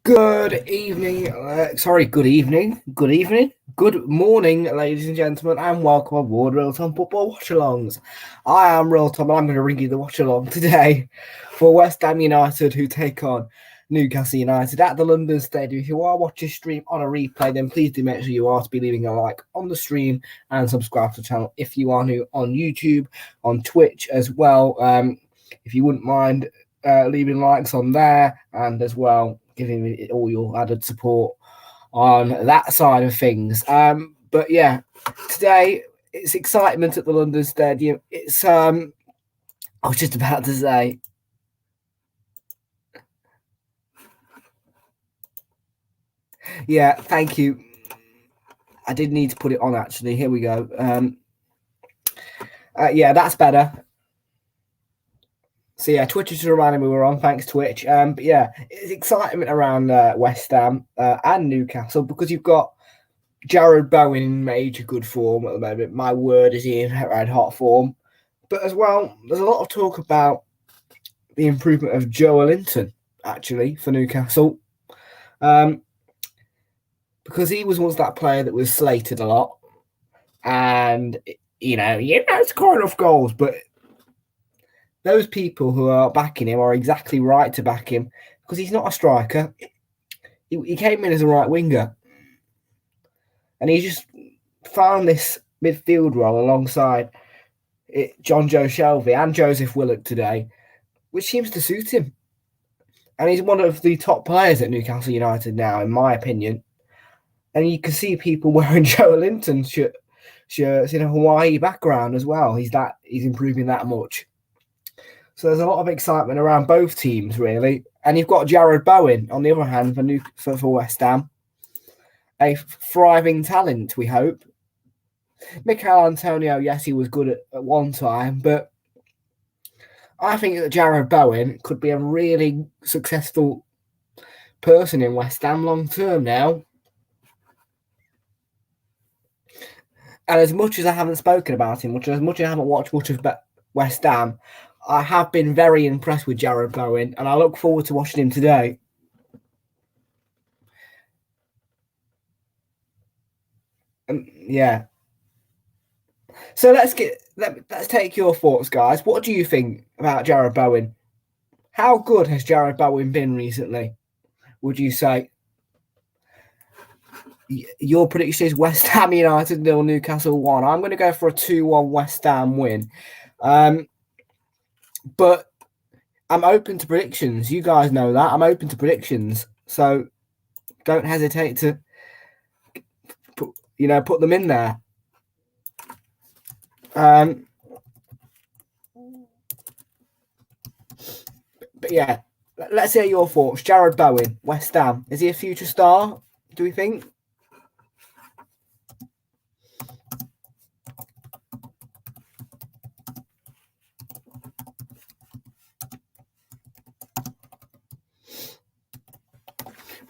Good evening, good morning, ladies and gentlemen, and welcome aboard Realltom Football Watch-Alongs. I am Realltom, and I'm going to bring you the watch-along today for West Ham United, who take on Newcastle United at the London Stadium. If you are watching stream on a replay, then please do make sure you are to be leaving a like on the stream and subscribe to the channel if you are new on YouTube, on Twitch as well. If you wouldn't mind leaving likes on there, and as well giving me all your added support on that side of things. But yeah, today it's excitement at the London Stadium. It's I was just about to say, yeah, thank you. I did need to put it on actually. Here we go. Yeah, that's better. So yeah, Twitch just reminded me we're on. Thanks, Twitch. But yeah, it's excitement around West Ham and Newcastle because you've got Jarrod Bowen in major good form at the moment. My word, is he in red hot form? But as well, there's a lot of talk about the improvement of Joelinton actually for Newcastle, because he was once that player that was slated a lot, and scoring enough goals, but those people who are backing him are exactly right to back him because he's not a striker. He came in as a right winger, and he just found this midfield role alongside John Joe Shelby and Joseph Willock today, which seems to suit him. And he's one of the top players at Newcastle United now, in my opinion. And you can see people wearing Joelinton shirts in a Hawaii background as well. He's improving that much. So there's a lot of excitement around both teams, really. And you've got Jarrod Bowen, on the other hand, for West Ham. A thriving talent, we hope. Mikel Antonio, yes, he was good at one time, but I think that Jarrod Bowen could be a really successful person in West Ham long term now. And as much as I haven't spoken about him, as much as I haven't watched much of West Ham, I have been very impressed with Jarrod Bowen, and I look forward to watching him today. Yeah. So let's take your thoughts, guys. What do you think about Jarrod Bowen? How good has Jarrod Bowen been recently, would you say? Your prediction is West Ham United 0, Newcastle 1. I'm going to go for a 2-1 West Ham win. But I'm open to predictions. You guys know that. I'm open to predictions. So don't hesitate to put them in there. But yeah, let's hear your thoughts. Jarrod Bowen, West Ham. Is he a future star, do we think?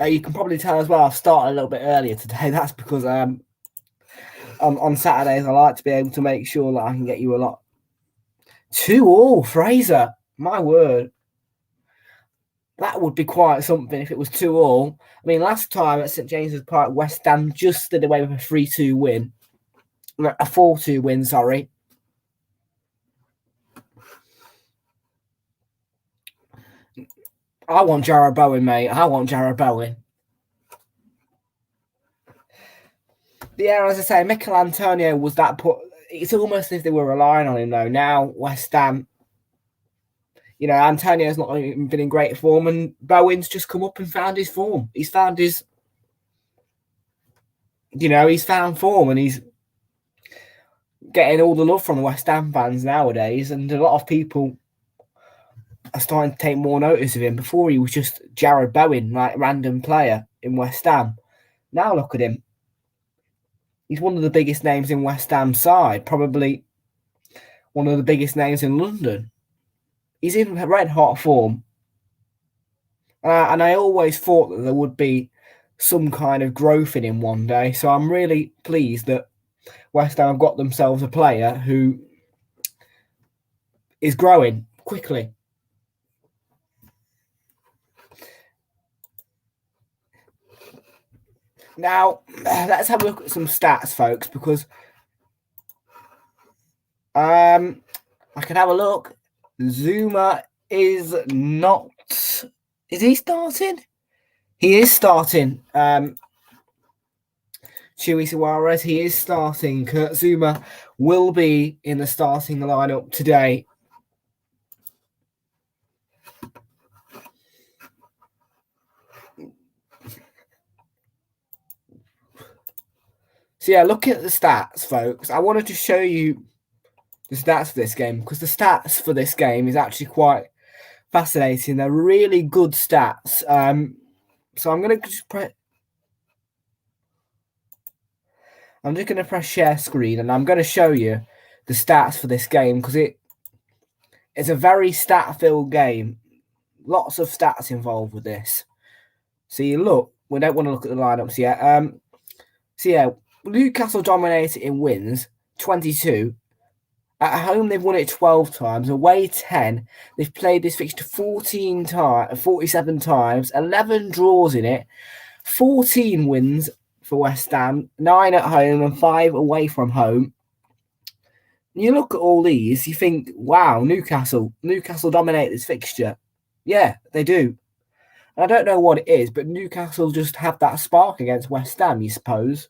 You can probably tell as well, I've started a little bit earlier today. That's because on Saturdays, I like to be able to make sure that I can get you a lot. 2-2, Fraser. My word. That would be quite something if it was 2-2. I mean, last time at St James's Park, West Ham just stood away with a 3-2 win. A 4-2 win, sorry. I want Jarrod Bowen, mate. I want Jarrod Bowen. Yeah, as I say, Mikel Antonio was that put. It's almost as if they were relying on him, though. Now, West Ham, Antonio's not even been in great form, and Bowen's just come up and found his form. He's found his, he's found form, and he's getting all the love from the West Ham fans nowadays, and a lot of people are starting to take more notice of him. Before, he was just Jarrod Bowen, like random player in West Ham. Now look at him. He's one of the biggest names in West Ham's side, probably one of the biggest names in London. He's in red hot form. And I always thought that there would be some kind of growth in him one day. So I'm really pleased that West Ham have got themselves a player who is growing quickly. Now, let's have a look at some stats, folks, because I can have a look. Zuma is not... Is he starting? He is starting. Chewy Suarez, he is starting. Kurt Zuma will be in the starting lineup today. So yeah, looking at the stats, folks, I wanted to show you the stats for this game, because the stats for this game is actually quite fascinating. They're really good stats. So I'm going to just press... I'm just going to press share screen, and I'm going to show you the stats for this game, because it's a very stat-filled game. Lots of stats involved with this. So you look, we don't want to look at the lineups yet. So yeah, Newcastle dominated in wins, 22. At home, they've won it 12 times. Away, 10. They've played this fixture 47 times, 11 draws in it, 14 wins for West Ham, 9 at home and 5 away from home. You look at all these, you think, wow, Newcastle dominate this fixture. Yeah, they do. I don't know what it is, but Newcastle just have that spark against West Ham, you suppose.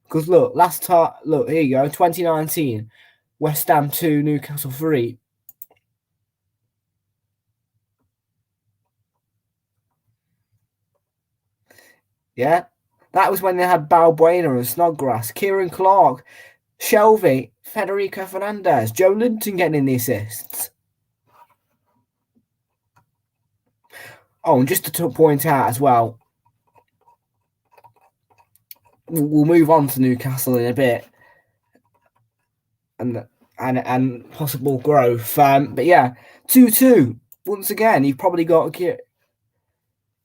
Because look, last time, look, here you go, 2019, West Ham 2, Newcastle 3. Yeah, that was when they had Balbuena and Snodgrass, Kieran Clark, Shelvey, Federico Fernandez, Joe Linton getting in the assists. Oh, and just to point out as well, we'll move on to Newcastle in a bit, and possible growth. But yeah, 2-2 once again. You've probably got...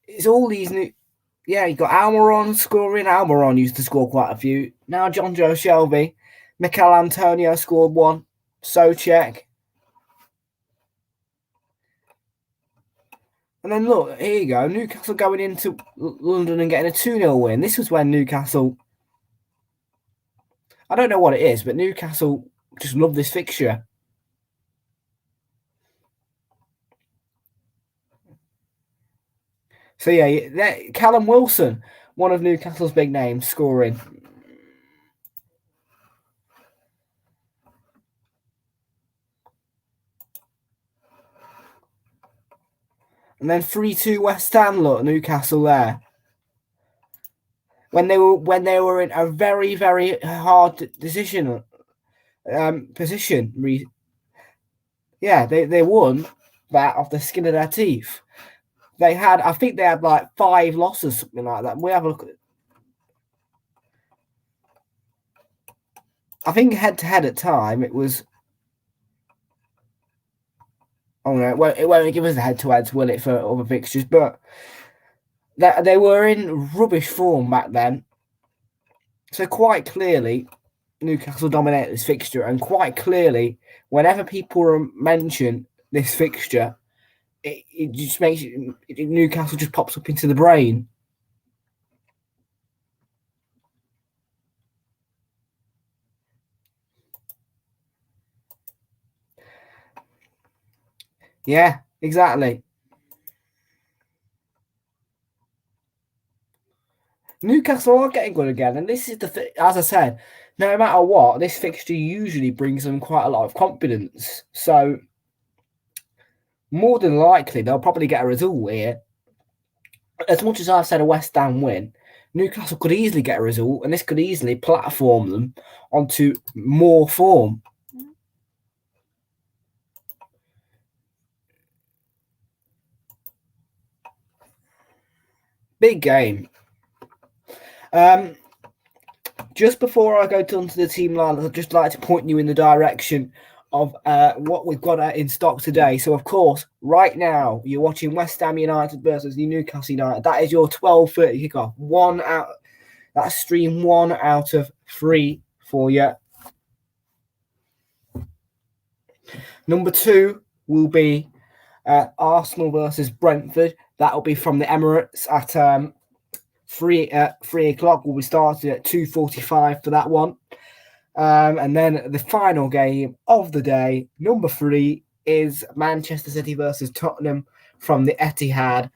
It's all these new... Yeah, you got Almiron scoring. Almiron used to score quite a few. Now John Joe Shelvey. Mikel Antonio scored 1. Souček. And then look, here you go. Newcastle going into London and getting a 2-0 win. This was when Newcastle... I don't know what it is, but Newcastle just love this fixture. So yeah, Callum Wilson, one of Newcastle's big names, scoring. And then 3-2 West Ham, look, Newcastle there. When they were in a very, very hard position. Yeah, they won that off the skin of their teeth. I think they had like 5 losses, something like that. We have a look at it. I think head-to-head at time, it was... Oh no, it won't give us a head-to-heads, will it, for other fixtures? But they were in rubbish form back then. So quite clearly, Newcastle dominated this fixture, and quite clearly, whenever people mention this fixture, it just makes Newcastle just pops up into the brain. Yeah, exactly. Newcastle are getting good again, and this is the thing. As I said, no matter what, this fixture usually brings them quite a lot of confidence. So more than likely, they'll probably get a result here. As much as I've said a West Ham win, Newcastle could easily get a result, and this could easily platform them onto more form. Big game. Just before I go onto the team line, I'd just like to point you in the direction of what we've got in stock today. So, of course, right now, you're watching West Ham United versus Newcastle United. That is your 12:30 kickoff. That's stream 1 out of 3 for you. Number 2 will be Arsenal versus Brentford. That will be from the Emirates at 3 o'clock. We'll be starting at 2:45 for that one. And then the final game of the day, number 3, is Manchester City versus Tottenham from the Etihad.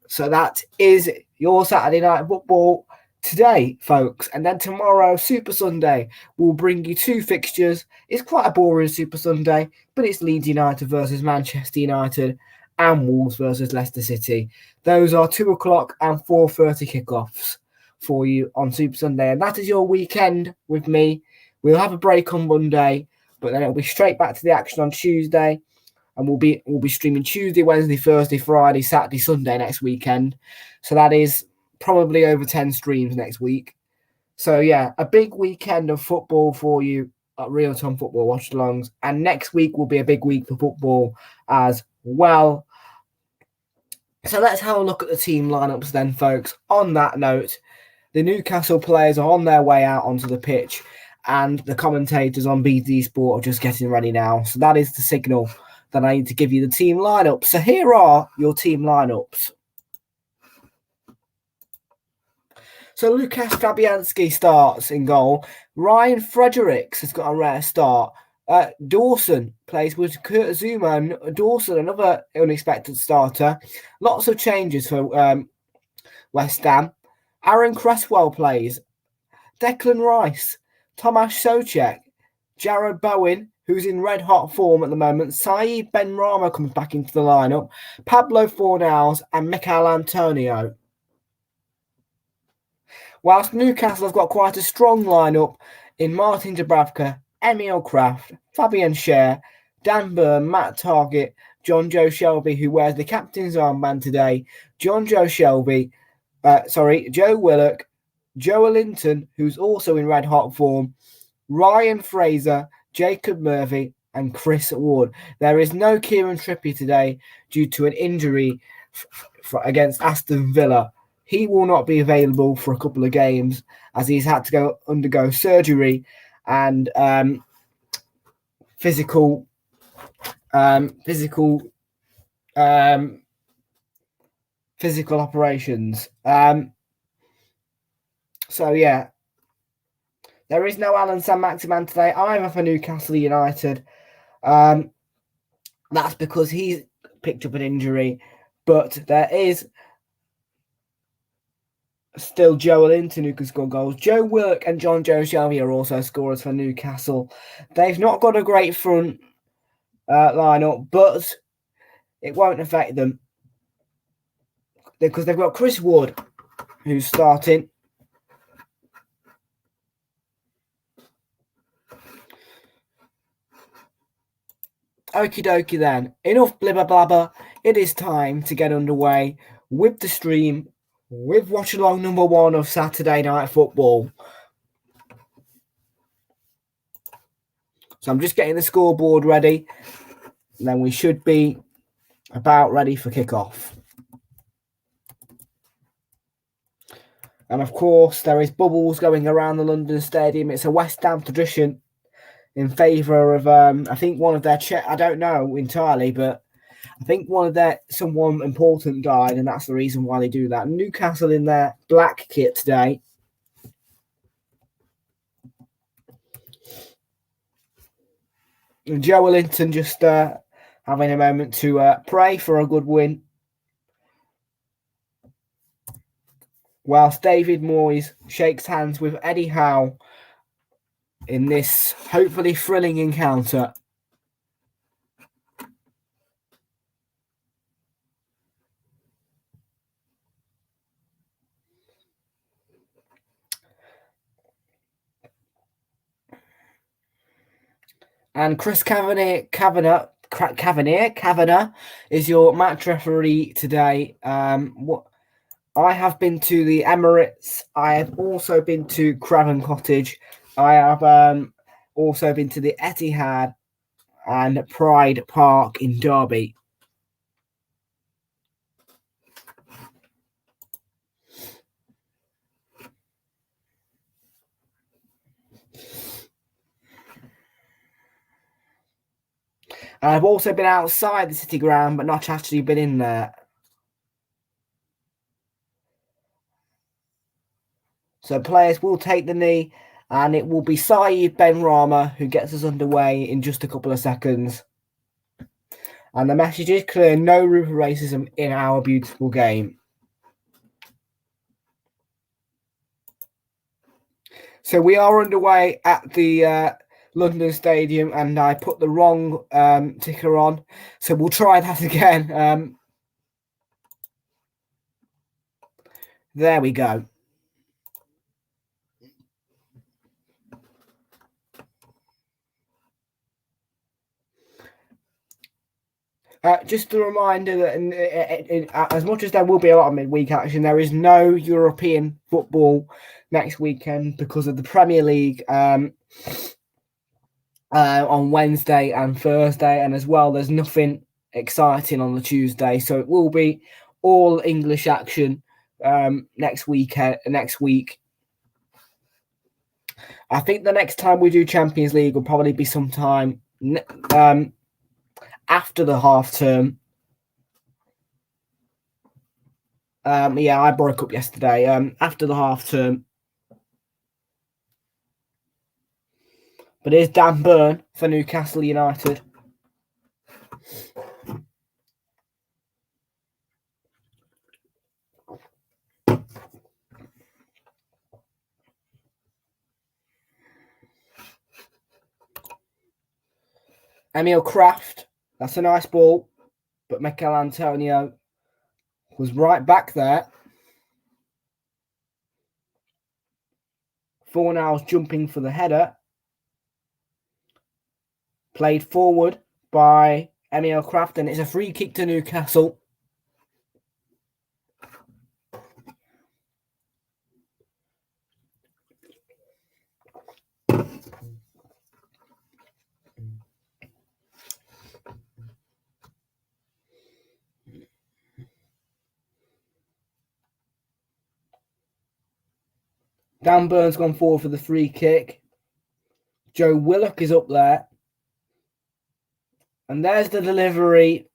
So that is your Saturday night football today, folks. And then tomorrow, Super Sunday, will bring you 2 fixtures. It's quite a boring Super Sunday, but it's Leeds United versus Manchester United and Wolves versus Leicester City. Those are 2 o'clock and 4:30 kickoffs for you on Super Sunday. And that is your weekend with me. We'll have a break on Monday, but then it'll be straight back to the action on Tuesday. And we'll be streaming Tuesday, Wednesday, Thursday, Friday, Saturday, Sunday next weekend. So that is probably over 10 streams next week. So yeah, a big weekend of football for you at Realltom Football Watch-Alongs. And next week will be a big week for football as well. So let's have a look at the team lineups then, folks. On that note, the Newcastle players are on their way out onto the pitch, and the commentators on BT Sport are just getting ready now. So that is the signal that I need to give you the team lineup. So here are your team lineups. So Lukas Fabianski starts in goal. Ryan Fredericks has got a rare start. Dawson plays with Kurt Zuma. Dawson, another unexpected starter. Lots of changes for West Ham. Aaron Cresswell plays. Declan Rice. Tomasz Soucek. Jared Bowen, who's in red-hot form at the moment. Saeed Benrahma comes back into the lineup. Pablo Fornals and Mikel Antonio. Whilst Newcastle have got quite a strong lineup in Martin Dubravka, Emil Kraft, Fabian Schär, Dan Burn, Matt Targett, John Joe Shelby, who wears the captain's armband today, Joe Willock, Joe Linton, who's also in red-hot form, Ryan Fraser, Jacob Murphy, and Chris Wood. There is no Kieran Trippier today due to an injury against Aston Villa. He will not be available for a couple of games as he's had to undergo surgery and physical operations. So yeah, there is no Alan Saint-Maximin today either for Newcastle United. That's because he's picked up an injury, but there is still Joe Linton who can score goals. Joe Willock and John Joe Shelby are also scorers for Newcastle. They've not got a great front lineup, but it won't affect them because they've got Chris Wood who's starting. Okie dokie then. Enough blibber blabber. It is time to get underway with the stream with Watch Along number 1 of Saturday Night Football. So I'm just getting the scoreboard ready. And then we should be about ready for kickoff. And of course, there is bubbles going around the London Stadium. It's a West Ham tradition in favour of, I think one of their, I don't know entirely, but I think someone important died, and that's the reason why they do that. Newcastle in their black kit today. And Joe Linton just having a moment to pray for a good win. Whilst David Moyes shakes hands with Eddie Howe in this hopefully thrilling encounter. And Chris Kavanagh is your match referee today. I have been to the Emirates. I have also been to Craven Cottage. I have also been to the Etihad and Pride Park in Derby. And I've also been outside the City Ground, but not actually been in there. So players will take the knee, and it will be Saeed Benrahma who gets us underway in just a couple of seconds. And the message is clear: no room for racism in our beautiful game. So we are underway at the London Stadium, and I put the wrong ticker on. So we'll try that again. There we go. Just a reminder that as much as there will be a lot of midweek action, there is no European football next weekend because of the Premier League on Wednesday and Thursday, and as well, there's nothing exciting on the Tuesday, so it will be all English action next week. I think the next time we do Champions League will probably be sometime after the half term. Yeah, I broke up yesterday. After the half term. But here's Dan Burn for Newcastle United. Emil Kraft. That's a nice ball. But Mikel Antonio was right back there. Fornals jumping for the header. Played forward by Emil Kraft, and it's a free kick to Newcastle. Dan Burn's gone forward for the free kick. Joe Willock is up there. And there's the delivery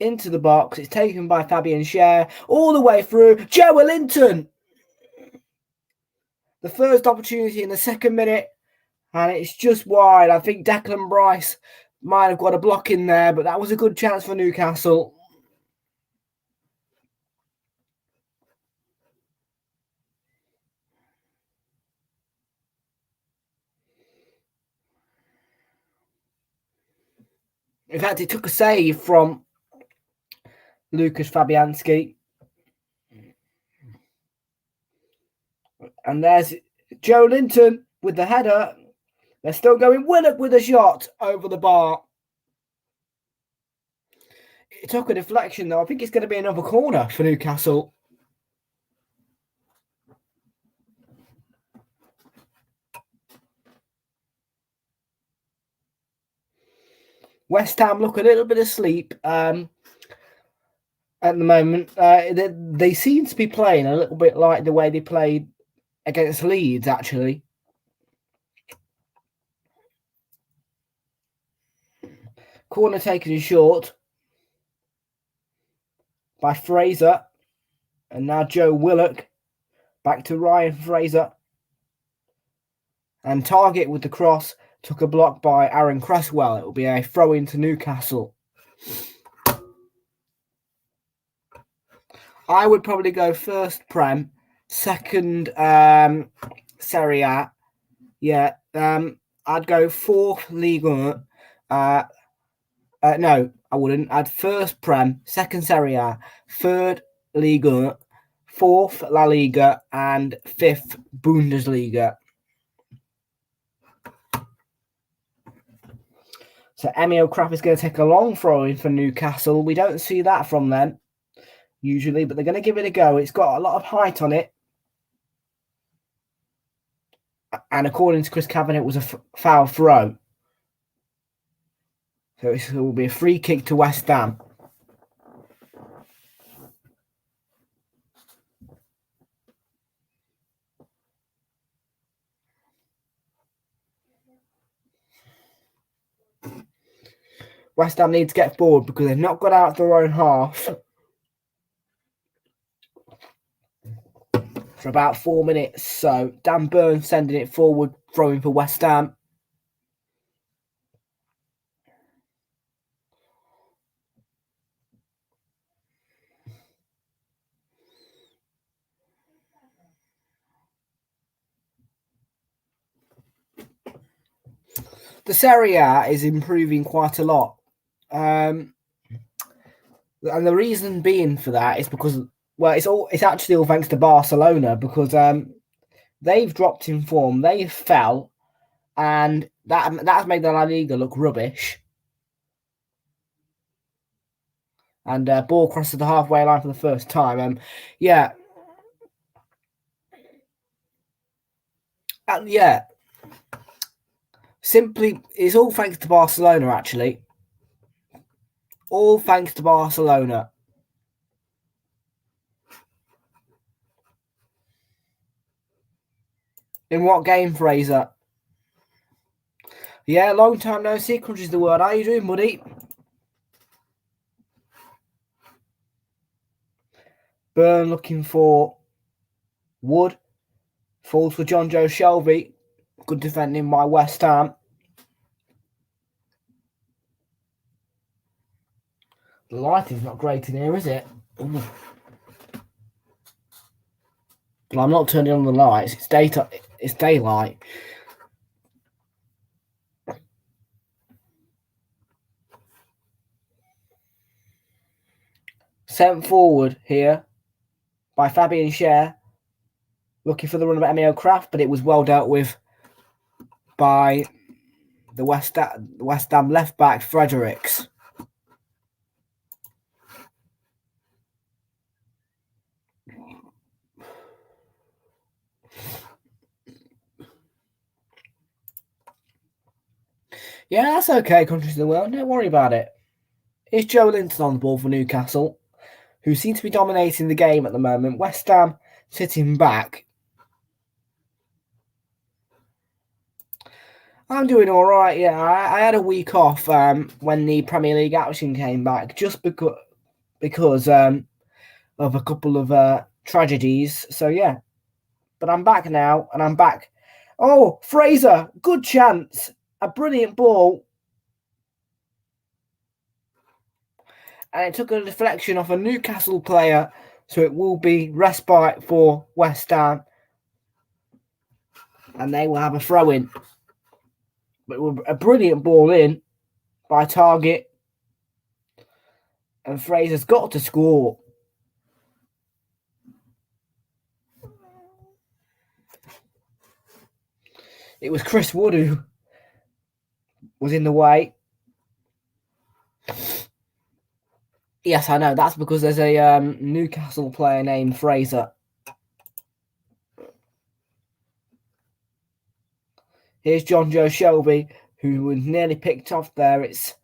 into the box. It's taken by Fabian Schär all the way through. Joelinton! The first opportunity in the second minute, and it's just wide. I think Declan Rice might have got a block in there, but that was a good chance for Newcastle. In fact, it took a save from Lucas Fabianski. And there's Joelinton with the header. They're still going. Willock with a shot over the bar. It took a deflection, though. I think it's going to be another corner for Newcastle. West Ham look a little bit asleep at the moment. They seem to be playing a little bit like the way they played against Leeds, actually. Corner taken short by Fraser. And now Joe Willock. Back to Ryan Fraser. And Target with the cross. Took a block by Aaron Cresswell. It will be a throw into Newcastle. I would probably go first Prem, second Serie A. Yeah, I'd go fourth Ligue 1. No, I wouldn't. I'd first Prem, second Serie A, third Ligue 1, fourth La Liga, and fifth Bundesliga. So Emil Kraft is going to take a long throw in for Newcastle. We don't see that from them usually, but they're going to give it a go. It's got a lot of height on it. And according to Chris Kavanagh, it was a foul throw. So it will be a free kick to West Ham. West Ham need to get forward because they've not got out of their own half. for about 4 minutes. So Dan Burn sending it forward, throwing for West Ham. The Serie A is improving quite a lot. And the reason being for that is because, well, it's actually all thanks to Barcelona, because they've dropped in form, they fell, and that has made the La Liga look rubbish. And ball crosses the halfway line for the first time. Yeah. And yeah. Simply, it's all thanks to Barcelona, actually. All thanks to Barcelona. In what game, Fraser? Yeah, long time no see. Crunch is the word. How you doing, buddy? Burn looking for Wood. Falls for John Joe Shelby. Good defending by West Ham. The lighting's not great in here, is it? Ooh. But I'm not turning on the lights. It's daytime. It's daylight. Sent forward here by Fabian Schär. Looking for the run of Emil Kraft, but it was well dealt with by the West Ham left back, Fredericks. Yeah, that's okay, countries of the world. Don't worry about it. Here's Joe Linton on the ball for Newcastle, who seem to be dominating the game at the moment. West Ham sitting back. I'm doing all right. Yeah, I had a week off when the Premier League action came back, just because of a couple of tragedies. So yeah, but I'm back now, and I'm back. Oh, Fraser, good chance, a brilliant ball, and it took a deflection off a Newcastle player, so it will be respite for West Ham, and they will have a throw in. But a brilliant ball in by Target, and Fraser's got to score. It was Chris Wood who was in the way. Yes, I know. That's because there's a Newcastle player named Fraser. Here's John Joe Shelby, who was nearly picked off there. It's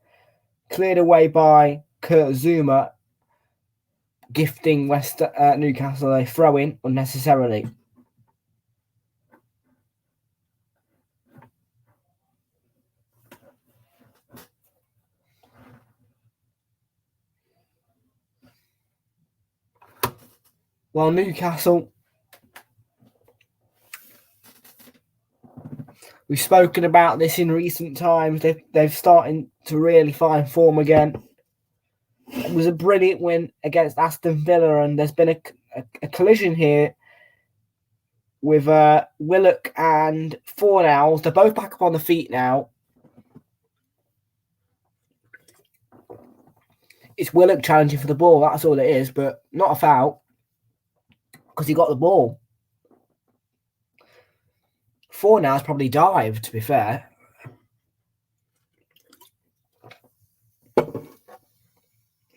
cleared away by Kurt Zouma, gifting Newcastle a throw-in unnecessarily. Well, Newcastle, we've spoken about this in recent times. They've started to really find form again. It was a brilliant win against Aston Villa, and there's been a collision here with Willock and Fornals. They're both back up on the feet now. It's Willock challenging for the ball. That's all it is, but not a foul because he got the ball. Fornals probably dived, to be fair.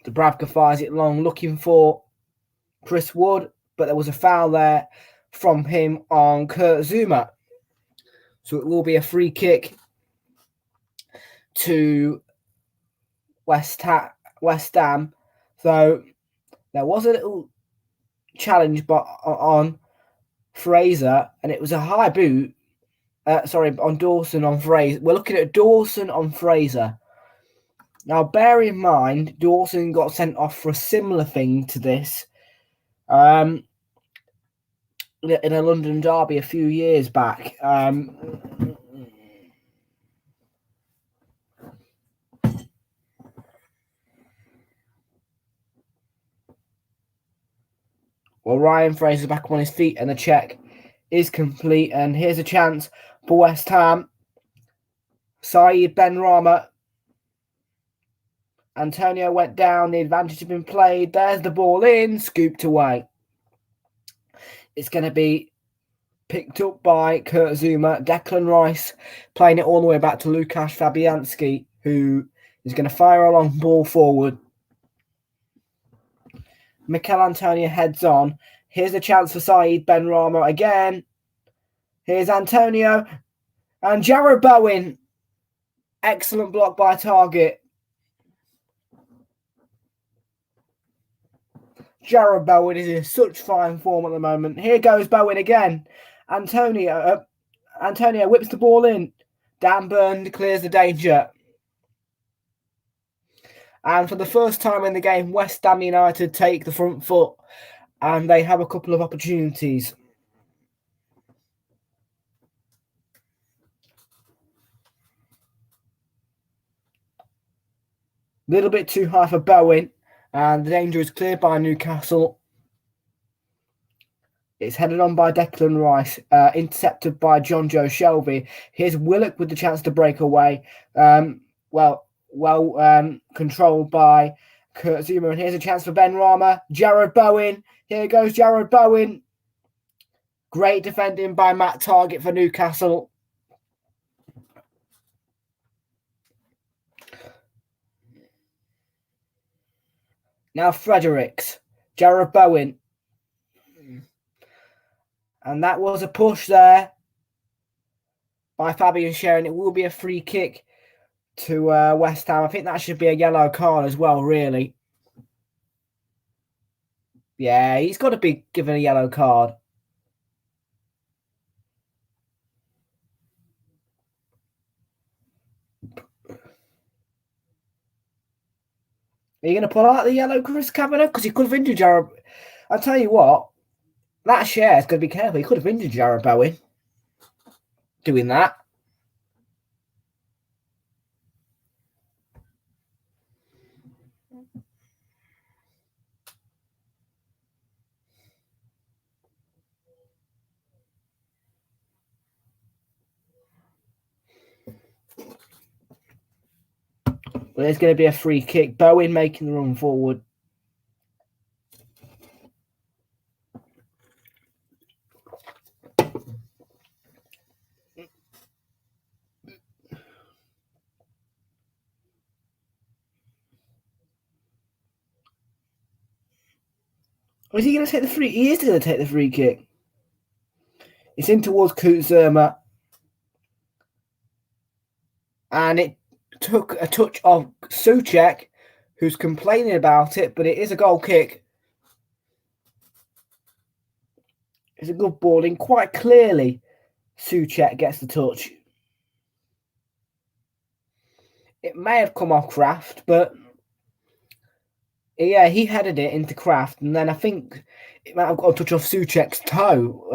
Dubravka fires it long, looking for Chris Wood, but there was a foul there from him on Kurt Zouma. So it will be a free kick to West Ham. So there was a little challenge on Fraser, and it was a high boot. On Dawson on Fraser. We're looking at Dawson on Fraser. Now, bear in mind, Dawson got sent off for a similar thing to this. in a London derby a few years back. Well, Ryan Fraser's back on his feet and the check is complete. And here's a chance for West Ham. Saeed Benrahma. Antonio went down. The advantage had been played. There's the ball in. Scooped away. It's going to be picked up by Kurt Zuma. Declan Rice playing it all the way back to Lukasz Fabianski, who is going to fire a long ball forward. Mikel Antonio heads on. Here's a chance for Saeed Benrahma again. Here's Antonio. And Jarrod Bowen. Excellent block by Target. Jarrod Bowen is in such fine form at the moment. Here goes Bowen again. Antonio whips the ball in. Dan Burn clears the danger. And for the first time in the game, West Ham United take the front foot. And they have a couple of opportunities. A little bit too high for Bowen. And the danger is cleared by Newcastle. It's headed on by Declan Rice, intercepted by John Joe Shelby. Here's Willock with the chance to break away. Well controlled by Kurt Zuma. And here's a chance for Benrahma. Jarrod Bowen. Here goes Jarrod Bowen. Great defending by Matt Target for Newcastle. Now Fredericks. Jarrod Bowen. And that was a push there by Fabian Schär. It will be a free kick to West Ham. I think that should be a yellow card as well, really. Yeah, he's got to be given a yellow card. Are you going to pull out the yellow, Chris Kavanagh? Because he could have injured Jarrod. I'll tell you what, that Schär is going to be careful. He could have injured Jarrod Bowen doing that. But there's going to be a free kick. Bowen making the run forward. Or is he going to take the free? He is going to take the free kick. It's in towards Kurt Zuma. And it took a touch of Souček, who's complaining about it, but it is a goal kick. It's a good ball in. Quite clearly, Souček gets the touch. It may have come off Kraft, but yeah, he headed it into Kraft, and then I think it might have got a touch off Souček's toe.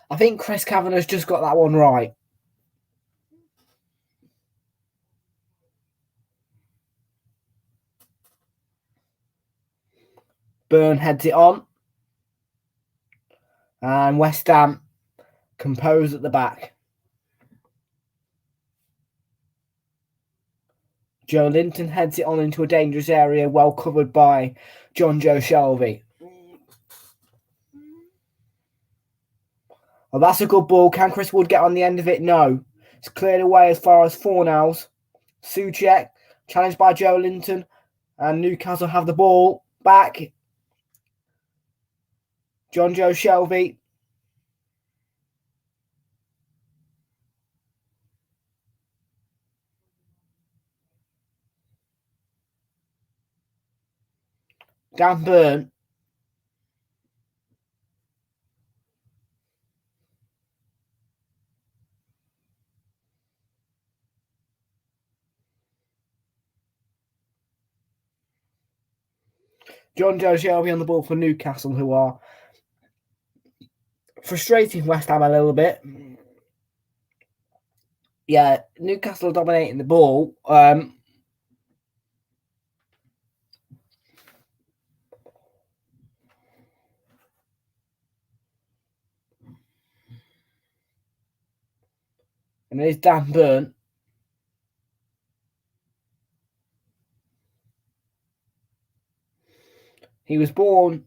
I think Chris Kavanagh's just got that one right. Burn heads it on. And West Ham compose at the back. Joe Linton heads it on into a dangerous area, well covered by John Joe Shelby. Well, that's a good ball. Can Chris Wood get on the end of it? No. It's cleared away as far as Fornals. Souček, challenged by Joe Linton. And Newcastle have the ball back. John Joe Shelby. Dan Burn. Jonjo Shelvey on the ball for Newcastle, who are frustrating West Ham a little bit. Yeah, Newcastle dominating the ball. And there's Dan Burn. He was born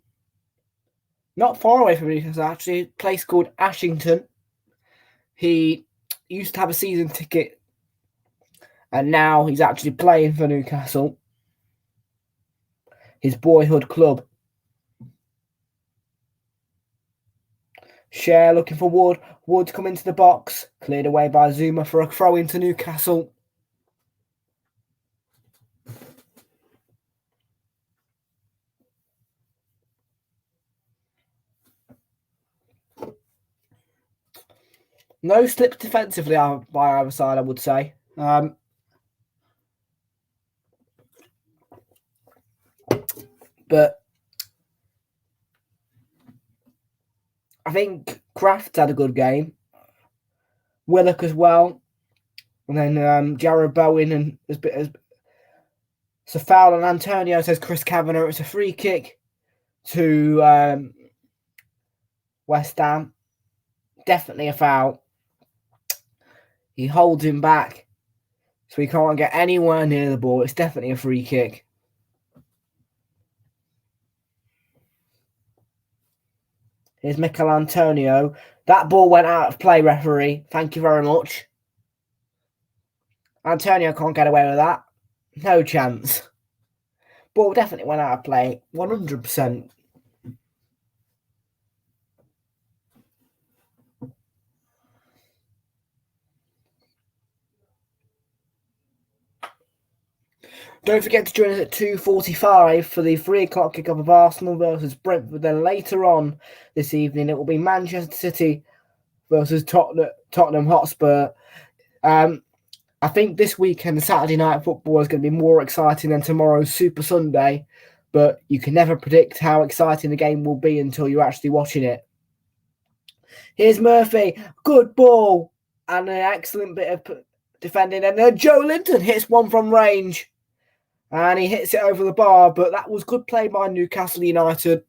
not far away from Newcastle, actually, a place called Ashington. He used to have a season ticket, and now he's actually playing for Newcastle, his boyhood club. Share looking for Wood. Wood's come into the box, cleared away by Zuma for a throw into Newcastle. No slips defensively by either side, I would say. But I think Kraft's had a good game. Willock as well. And then Jared Bowen and it's a foul on Antonio, says Chris Kavanagh. It's a free kick to West Ham. Definitely a foul. He holds him back, so he can't get anywhere near the ball. It's definitely a free kick. Here's Mikel Antonio. That ball went out of play, referee. Thank you very much. Antonio can't get away with that. No chance. Ball definitely went out of play. 100%. Don't forget to join us at 2:45 for the 3 o'clock kickoff of Arsenal versus Brentford. Then later on this evening, it will be Manchester City versus Tottenham Hotspur. I think this weekend, the Saturday night football is going to be more exciting than tomorrow's Super Sunday, but you can never predict how exciting the game will be until you're actually watching it. Here's Murphy. Good ball and an excellent bit of defending. And then Joe Linton hits one from range. And he hits it over the bar, but that was good play by Newcastle United.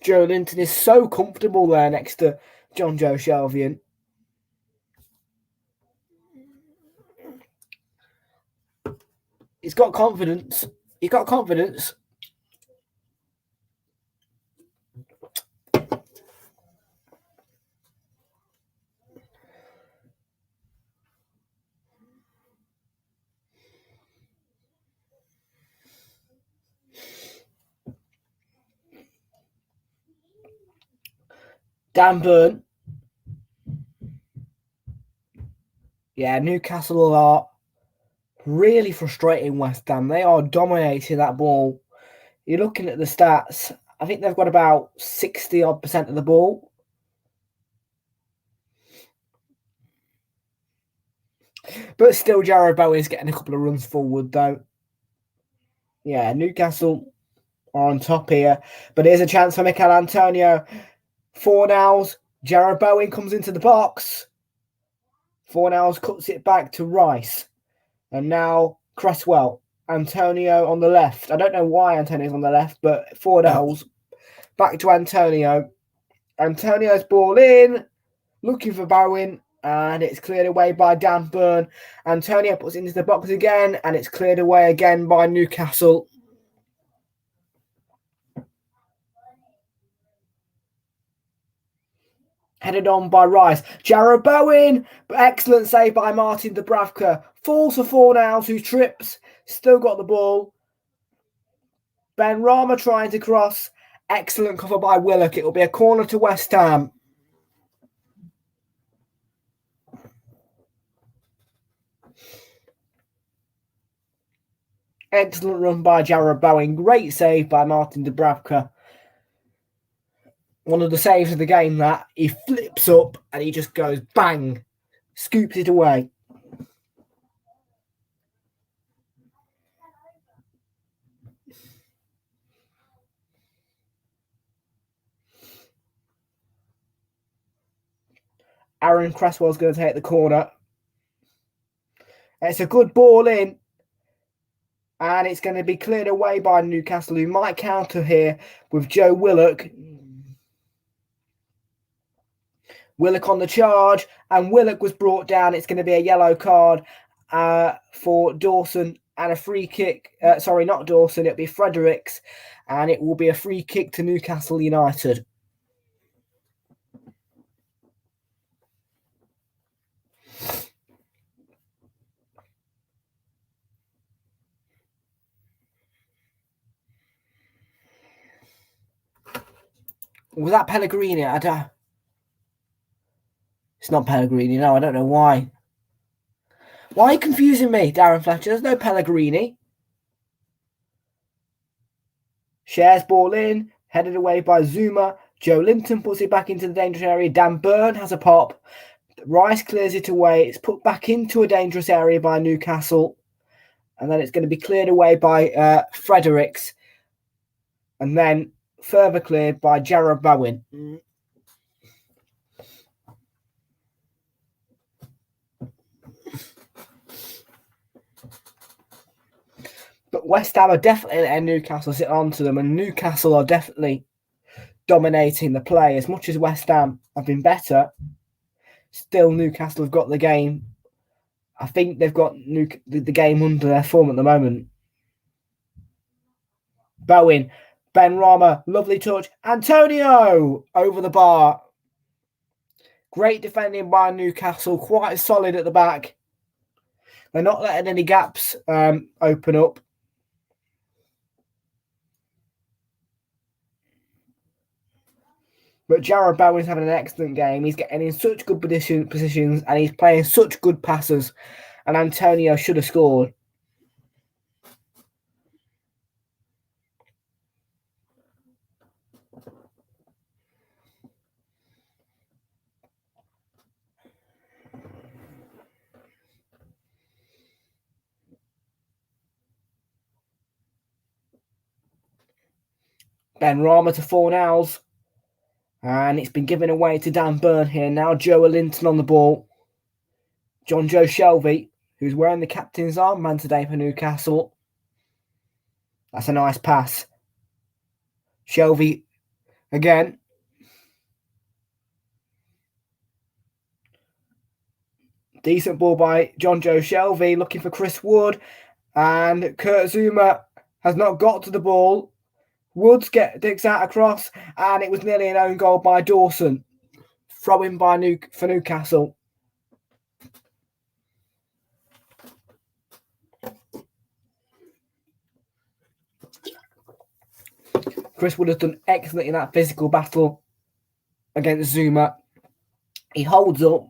Joe Linton is so comfortable there next to Jonjo Shelvey. He's got confidence. He's got confidence. Dan Burn. Yeah, Newcastle are really frustrating West Ham. They are dominating that ball. You're looking at the stats. I think they've got about 60% of the ball. But still, Jared Bowen's getting a couple of runs forward, though. Yeah, Newcastle are on top here. But here's a chance for Mikel Antonio. Fornals. Jared Bowen comes into the box. Fornals cuts it back to Rice. And now Cresswell. Antonio on the left. I don't know why Antonio's on the left, but Fornals back to Antonio. Antonio's ball in. Looking for Bowen. And it's cleared away by Dan Burn. Antonio puts it into the box again. And it's cleared away again by Newcastle. Headed on by Rice. Jared Bowen. Excellent save by Martin Dubravka. Falls for Fornals, who trips. Still got the ball. Ben Rama trying to cross. Excellent cover by Willock. It will be a corner to West Ham. Excellent run by Jared Bowen. Great save by Martin Dubravka. one of the saves of the game that he flips up and he just goes bang, scoops it away. Aaron Cresswell's going to take the corner. It's a good ball in. And it's going to be cleared away by Newcastle, who might counter here with Joe Willock. Willock on the charge, and Willock was brought down. It's going to be a yellow card for Dawson and a free kick. Sorry, not Dawson. It'll be Fredericks, and it will be a free kick to Newcastle United. Was that Pellegrini? It's not Pellegrini. No, I don't know why. Why are you confusing me, Darren Fletcher? There's no Pellegrini. Shares ball in, headed away by Zuma. Joe Linton puts it back into the dangerous area. Dan Burn has a pop. Rice clears it away. It's put back into a dangerous area by Newcastle. And then it's going to be cleared away by Fredericks. And then further cleared by Jarrod Bowen. But West Ham are definitely letting Newcastle sit onto them, and Newcastle are definitely dominating the play. As much as West Ham have been better, still Newcastle have got the game. I think they've got the game under their thumb at the moment. Bowen, Ben Rama, lovely touch. Antonio over the bar. Great defending by Newcastle, quite solid at the back. They're not letting any gaps open up. But Jarrod Bowen's having an excellent game. He's getting in such good positions and he's playing such good passes. And Antonio should have scored. Ben Rama to Fornals. And it's been given away to Dan Burn here. Now Joe Linton on the ball. John Joe Shelby, who's wearing the captain's armband today for Newcastle. That's a nice pass. Shelby again. Decent ball by John Joe Shelby, looking for Chris Wood. And Kurt Zuma has not got to the ball. Woods digs out across, and it was nearly an own goal by Dawson. Throw-in for Newcastle. Chris Wood has done excellent in that physical battle against Zuma. He holds up,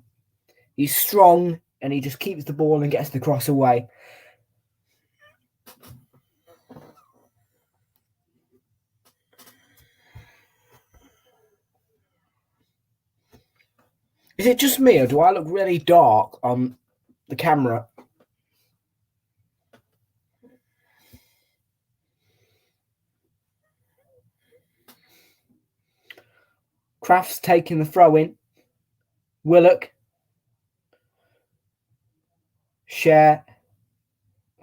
he's strong, and he just keeps the ball and gets the cross away. Is it just me, or do I look really dark on the camera? Kraft's taking the throw-in. Willock. Share.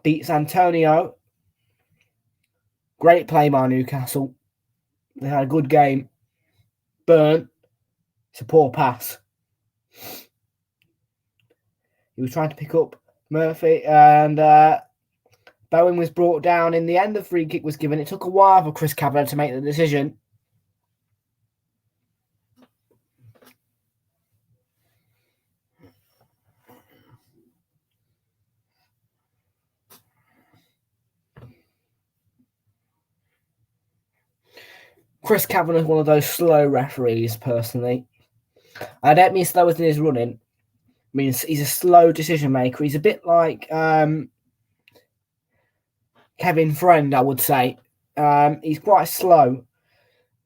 Beats Antonio. Great play by Newcastle. They had a good game. Burn. It's a poor pass. He was trying to pick up Murphy, and Bowen was brought down. In the end, the free kick was given. It took a while for Chris Kavanagh to make the decision. Chris Kavanagh is one of those slow referees, personally. I don't mean slow as in his running. I mean, he's a slow decision maker. He's a bit like Kevin Friend, I would say. He's quite slow.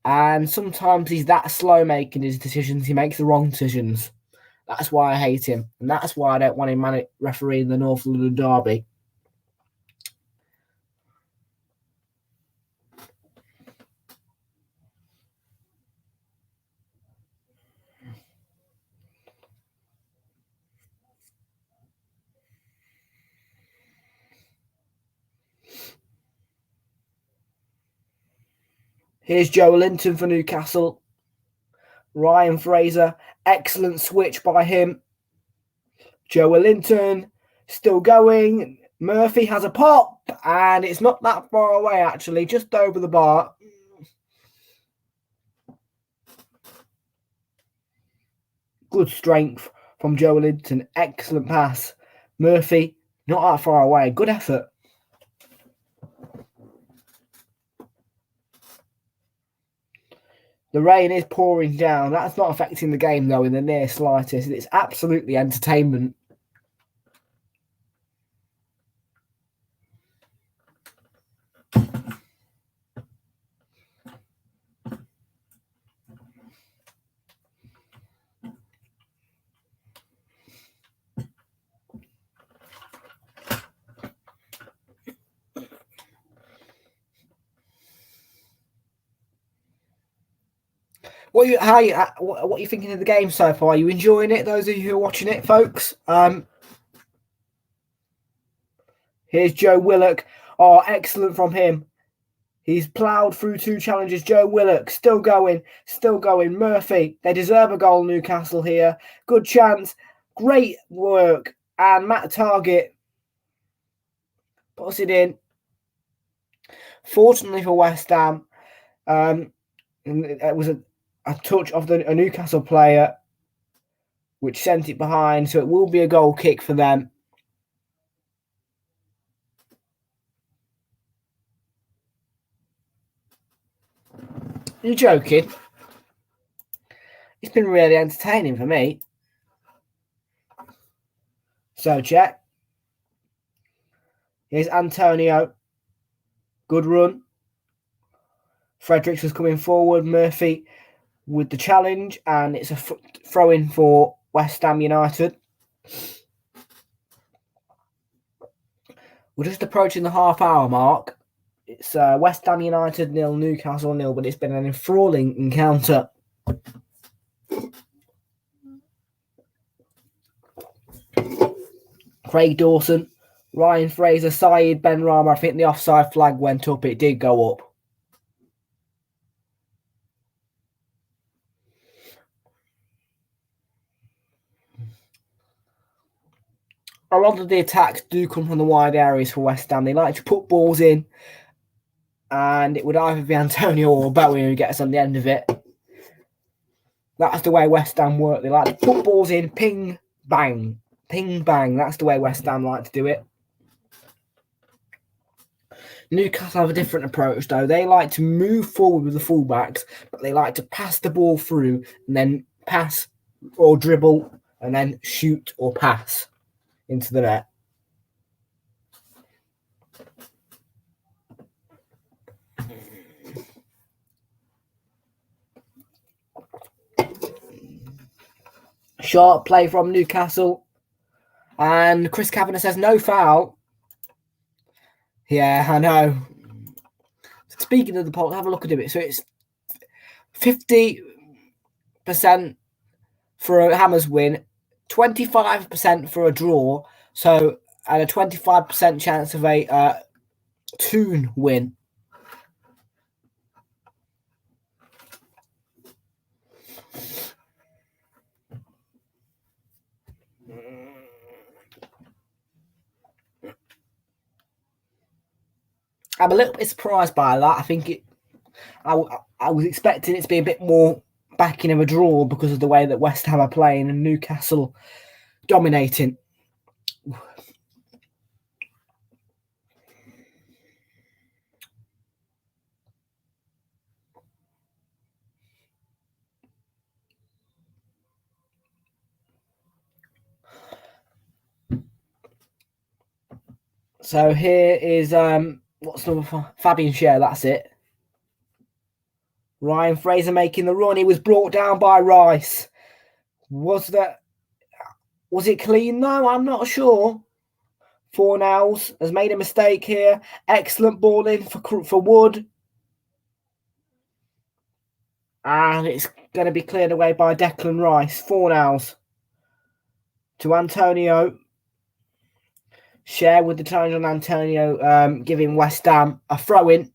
And sometimes he's that slow making his decisions. He makes the wrong decisions. That's why I hate him. And that's why I don't want him refereeing the North London Derby. Here's Joelinton for Newcastle. Ryan Fraser. Excellent switch by him. Joelinton still going. Murphy has a pop, and it's not that far away, actually, just over the bar. Good strength from Joelinton. Excellent pass. Murphy, not that far away. Good effort. The rain is pouring down. That's not affecting the game, though, in the near slightest. It's absolutely entertainment. What are you thinking of the game so far? Are you enjoying it? Those of you who are watching it, folks. Here's Joe Willock. Oh, excellent from him. He's ploughed through 2 challenges. Joe Willock still going. Murphy, they deserve a goal, Newcastle here. Good chance. Great work. And Matt Target puts it in. Fortunately for West Ham, it was a touch of a Newcastle player which sent it behind. So it will be a goal kick for them. You're joking. It's been really entertaining for me. So check. Here's Antonio. Good run. Fredericks was coming forward. Murphy with the challenge, and it's a throw-in for West Ham United. We're just approaching the half-hour mark. It's West Ham United 0, Newcastle 0, but it's been an enthralling encounter. Craig Dawson, Ryan Fraser, Saeed Benrahma. I think the offside flag went up. It did go up. A lot of the attacks do come from the wide areas for West Ham. They like to put balls in, and it would either be Antonio or Bowie who gets on the end of it. That's the way West Ham work. They like to put balls in, ping, bang. Ping, bang. That's the way West Ham like to do it. Newcastle have a different approach, though. They like to move forward with the fullbacks, but they like to pass the ball through and then pass or dribble and then shoot or pass into the net. Sharp play from Newcastle. And Chris Kavanagh says no foul. Yeah, I know. Speaking of the poll, have a look at it. So it's 50% for a Hammers win, 25% for a draw, so and a 25% chance of a Toon win. I'm a little bit surprised by that. I think I was expecting it to be a bit more backing of a draw because of the way that West Ham are playing and Newcastle dominating. So here is what's number 4? Fabian Schär, that's it. Ryan Fraser making the run. He was brought down by Rice. Was it clean though? I'm not sure. Fornals has made a mistake here. Excellent ball in for Wood. And it's going to be cleared away by Declan Rice. Fornals to Antonio. Share with the challenge on Antonio, giving West Ham a throw-in.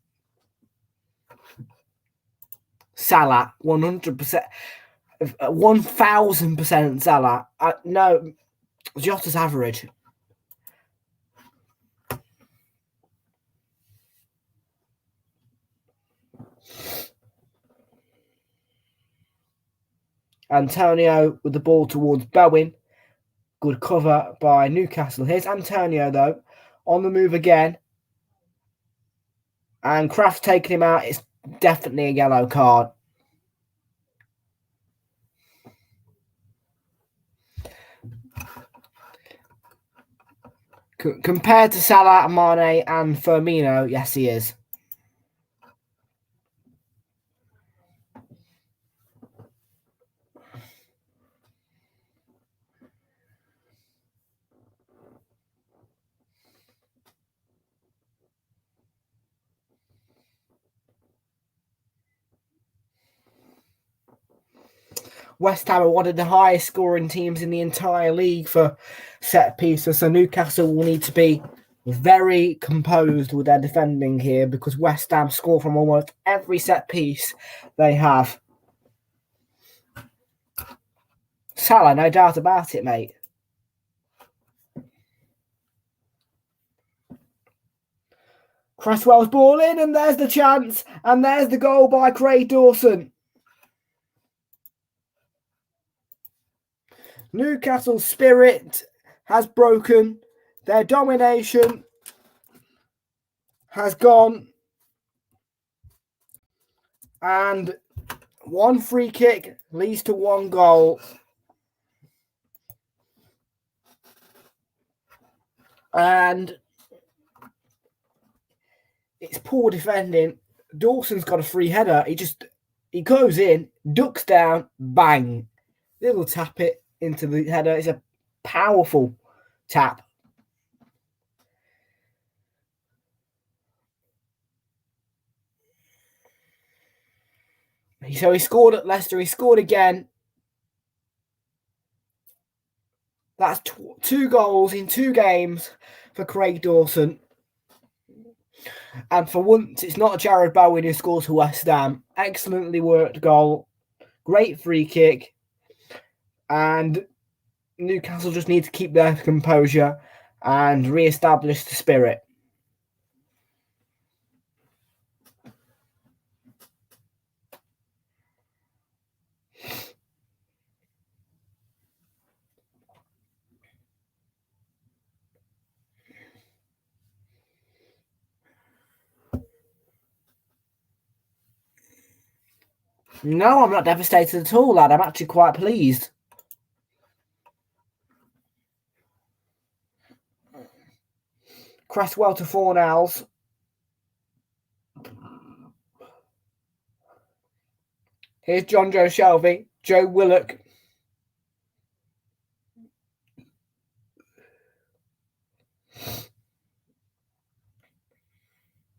Salah, 100%, 1,000% Salah. No, Jota's average. Antonio with the ball towards Bowen. Good cover by Newcastle. Here's Antonio, though, on the move again. And Kraft taking him out. It's definitely a yellow card. Compared to Salah, Mane and Firmino, yes, he is. West Ham are one of the highest scoring teams in the entire league for set pieces, so Newcastle will need to be very composed with their defending here because West Ham score from almost every set piece they have. Salah, no doubt about it, mate. Cresswell's ball in, and there's the chance, and there's the goal by Craig Dawson. Newcastle's spirit has broken. Their domination has gone. And one free kick leads to one goal. And it's poor defending. Dawson's got a free header. He goes in, ducks down, bang. Little tap it into the header. It's a powerful tap. So he scored at Leicester. He scored again. That's 2 goals in 2 games for Craig Dawson. And for once, it's not Jared Bowen who scores for West Ham. Excellently worked goal. Great free kick. And Newcastle just need to keep their composure and re-establish the spirit. No, I'm not devastated at all, lad. I'm actually quite pleased. Cresswell to Fornals. Here's John Joe Shelvey. Joe Willock.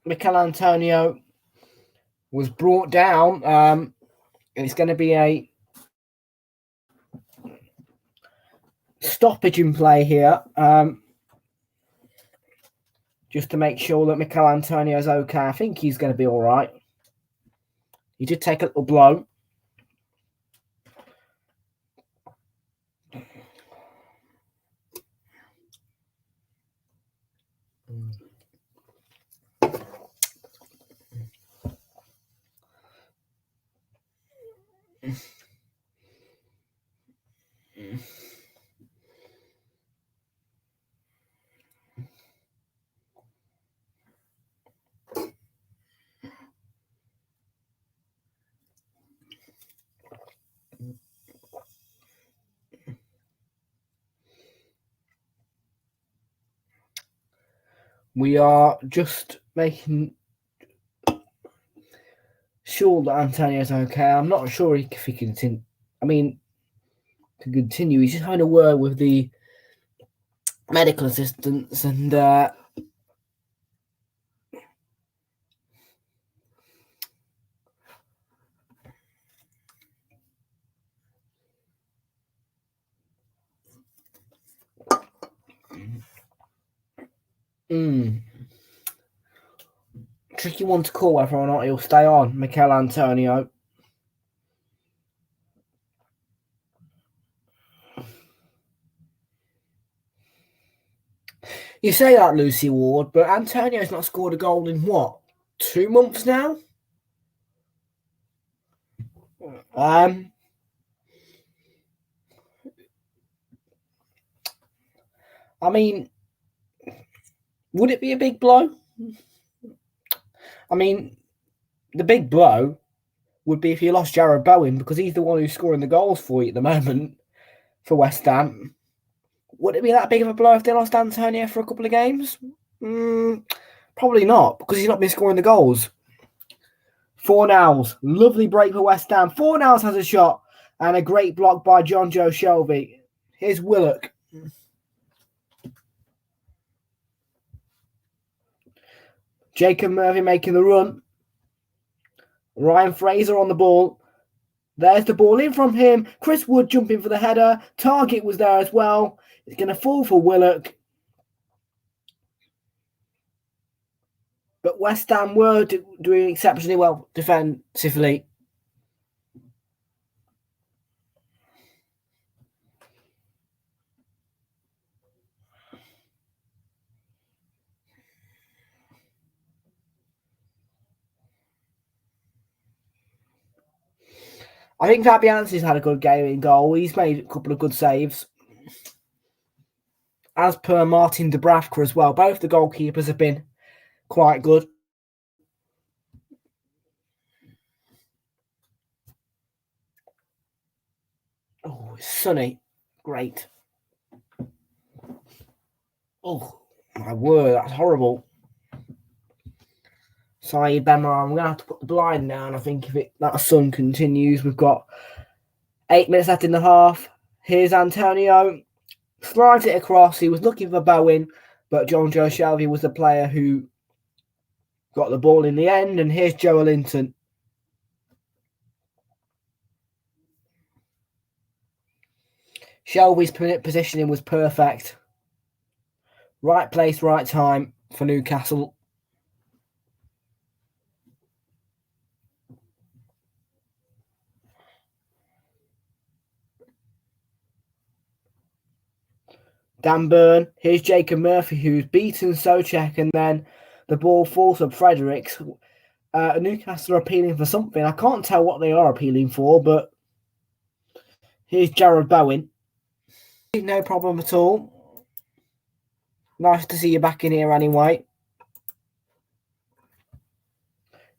Mikel Antonio was brought down. It's going to be a stoppage in play here. Just to make sure that Mikel Antonio is okay. I think he's going to be all right. He did take a little blow. We are just making sure that Antonio's okay. I'm not sure if he can continue. I mean, can continue. He's just having a word with the medical assistants and tricky one to call whether or not he'll stay on, Mikel Antonio. You say that, Lucy Ward, but Antonio's not scored a goal in what, 2 months now? I mean, would it be a big blow? I mean, the big blow would be if you lost Jarrod Bowen, because he's the one who's scoring the goals for you at the moment for West Ham. Would it be that big of a blow if they lost Antonio for a couple of games? Probably not, because he's not been scoring the goals. Fornals, lovely break for West Ham. Fornals has a shot and a great block by John Joe Shelby. Here's Willock. Jacob Murphy making the run. Ryan Fraser on the ball. There's the ball in from him. Chris Wood jumping for the header. Target was there as well. It's going to fall for Willock. But West Ham were doing exceptionally well defensively. I think Fabianski's had a good game in goal. He's made a couple of good saves. As per Martin Dubravka as well. Both the goalkeepers have been quite good. Oh, it's sunny. Great. Oh, my word, that's horrible. Sorry, Bemar, I'm going to have to put the blind down. I think if that sun continues, we've got 8 minutes left in the half. Here's Antonio. Slides it across. He was looking for Bowen, but John Joe Shelby was the player who got the ball in the end. And here's Joelinton. Shelby's positioning was perfect. Right place, right time for Newcastle. Dan Burn. Here's Jacob Murphy, who's beaten Souček, and then the ball falls for Fredericks. Newcastle are appealing for something. I can't tell what they are appealing for, but here's Jarrod Bowen. No problem at all. Nice to see you back in here anyway.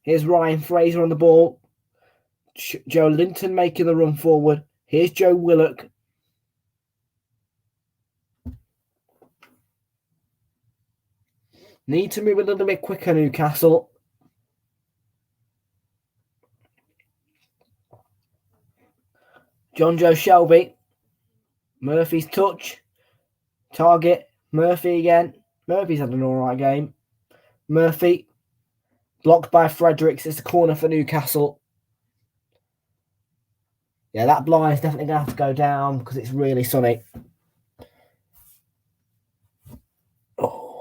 Here's Ryan Fraser on the ball. Joelinton making the run forward. Here's Joe Willock. Need to move a little bit quicker, Newcastle. John Joe Shelby. Murphy's touch. Target. Murphy again. Murphy's had an alright game. Murphy. Blocked by Fredericks. It's a corner for Newcastle. Yeah, that blind is definitely going to have to go down because it's really sunny. Oh.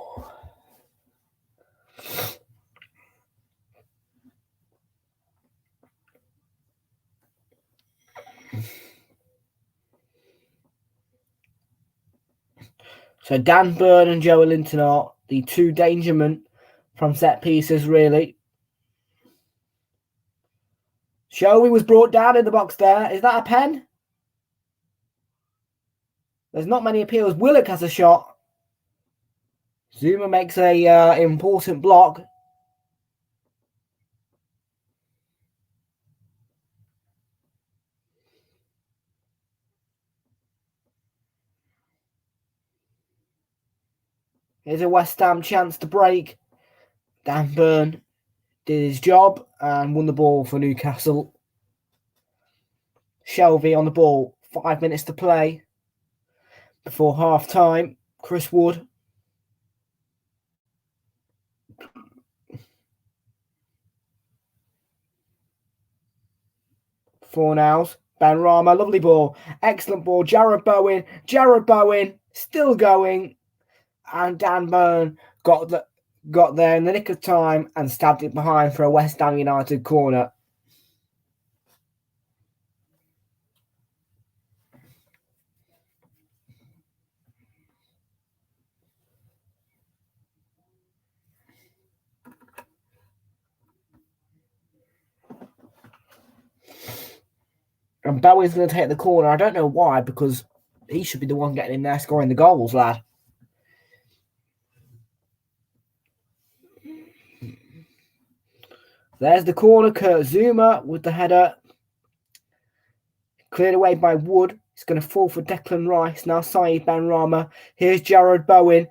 So Dan Burn and Joelinton are the two danger men from set pieces, really. Shelby was brought down in the box there. Is that a pen? There's not many appeals. Willock has a shot. Zuma makes a important block. Here's a West Ham chance to break. Dan Burn did his job and won the ball for Newcastle. Shelvey on the ball, 5 minutes to play before half time. Chris Wood. Fornals. Benrahma, lovely ball. Excellent ball. Jared Bowen. Still going. And Dan Burn got there in the nick of time and stabbed it behind for a West Ham United corner. And Bowen's going to take the corner. I don't know why, because he should be the one getting in there scoring the goals, lad. There's the corner. Kurt Zuma with the header. Cleared away by Wood. It's going to fall for Declan Rice. Now Saeed Benrahma. Here's Jared Bowen.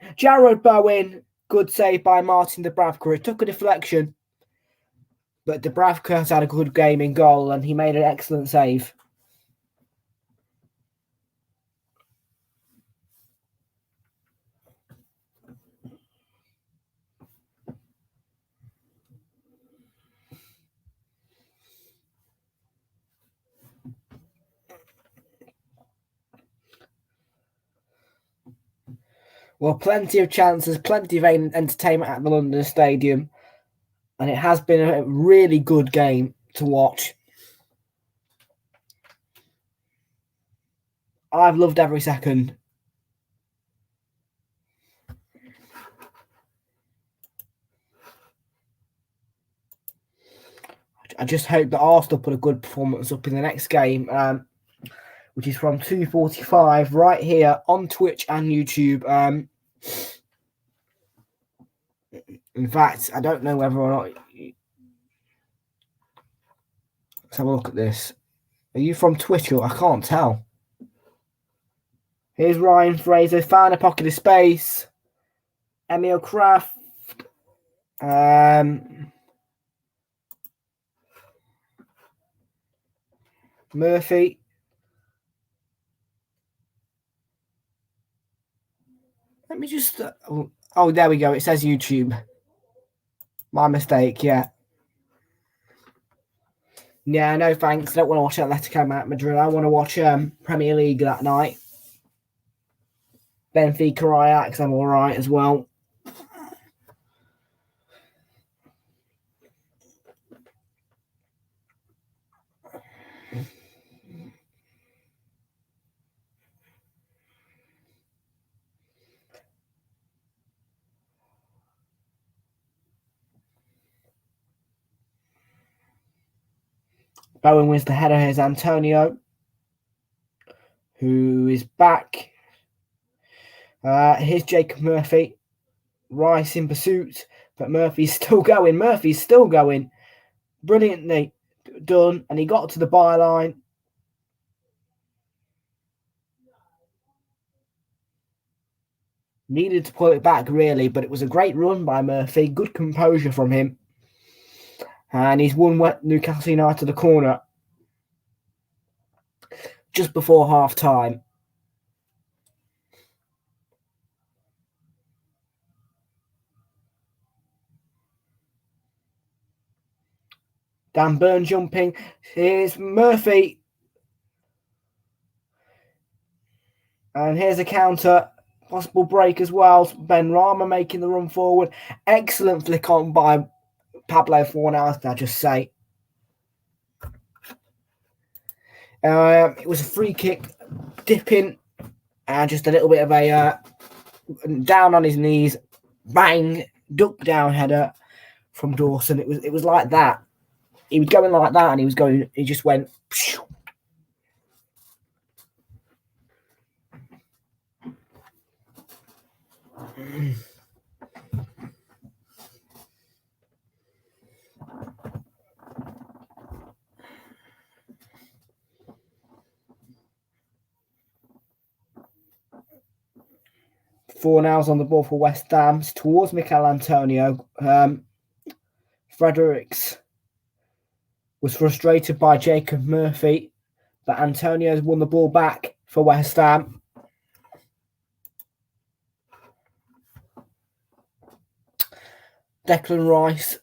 Good save by Martin Dubravka. It took a deflection. But Dubravka has had a good game in goal and he made an excellent save. Well, plenty of chances, plenty of entertainment at the London Stadium. And it has been a really good game to watch. I've loved every second. I just hope that Arsenal put a good performance up in the next game, which is from 2:45 right here on Twitch and YouTube. In fact, I don't know whether or not... Let's have a look at this. Are you from Twitter? I can't tell. Here's Ryan Fraser. Found a pocket of space. Emil Kraft. Murphy. Let me just... oh, there we go. It says YouTube. My mistake, yeah. Yeah, no thanks. I don't want to watch Atletico Madrid. I want to watch Premier League that night. Benfica Ajax, I'm all right as well. Bowen wins the header. Here's Antonio, who is back. Here's Jacob Murphy. Rice in pursuit, but Murphy's still going. Brilliantly done, and he got to the byline. Needed to pull it back, really, but it was a great run by Murphy. Good composure from him. And he's won Newcastle United the corner just before half-time. Dan Burn jumping. Here's Murphy. And here's a counter. Possible break as well. Benrahma making the run forward. Excellent flick on by Pablo Fornals, can I just say. It was a free kick, dipping, and just a little bit of a down on his knees, bang, duck down header from Dawson. It was like that. He was going like that, and he just went. Phew. Fornals on the ball for West Ham towards Mikel Antonio. Fredericks was frustrated by Jacob Murphy, but Antonio's won the ball back for West Ham. Declan Rice,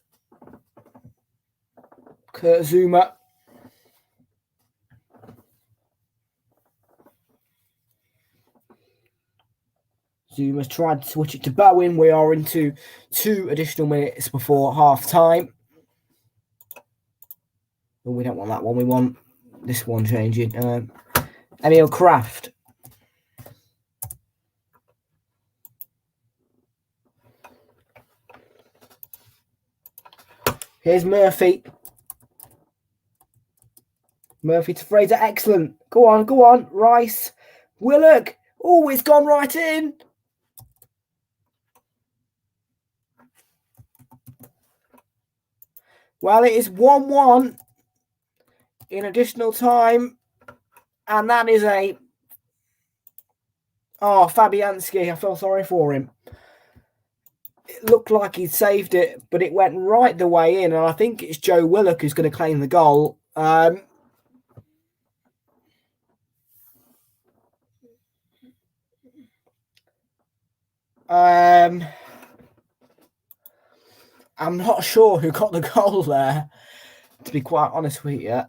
Kurt Zouma. Zuma's tried to switch it to Bowen. We are into 2 additional minutes before half time. But we don't want that one. We want this one changing. Emil Kraft. Here's Murphy. Murphy to Fraser. Excellent. Go on, go on. Rice. Willock. Oh, it's gone right in. Well, it is 1-1 in additional time. And that is a... Oh, Fabianski. I feel sorry for him. It looked like he'd saved it, but it went right the way in. And I think it's Joe Willock who's going to claim the goal. I'm not sure who got the goal there, to be quite honest with you.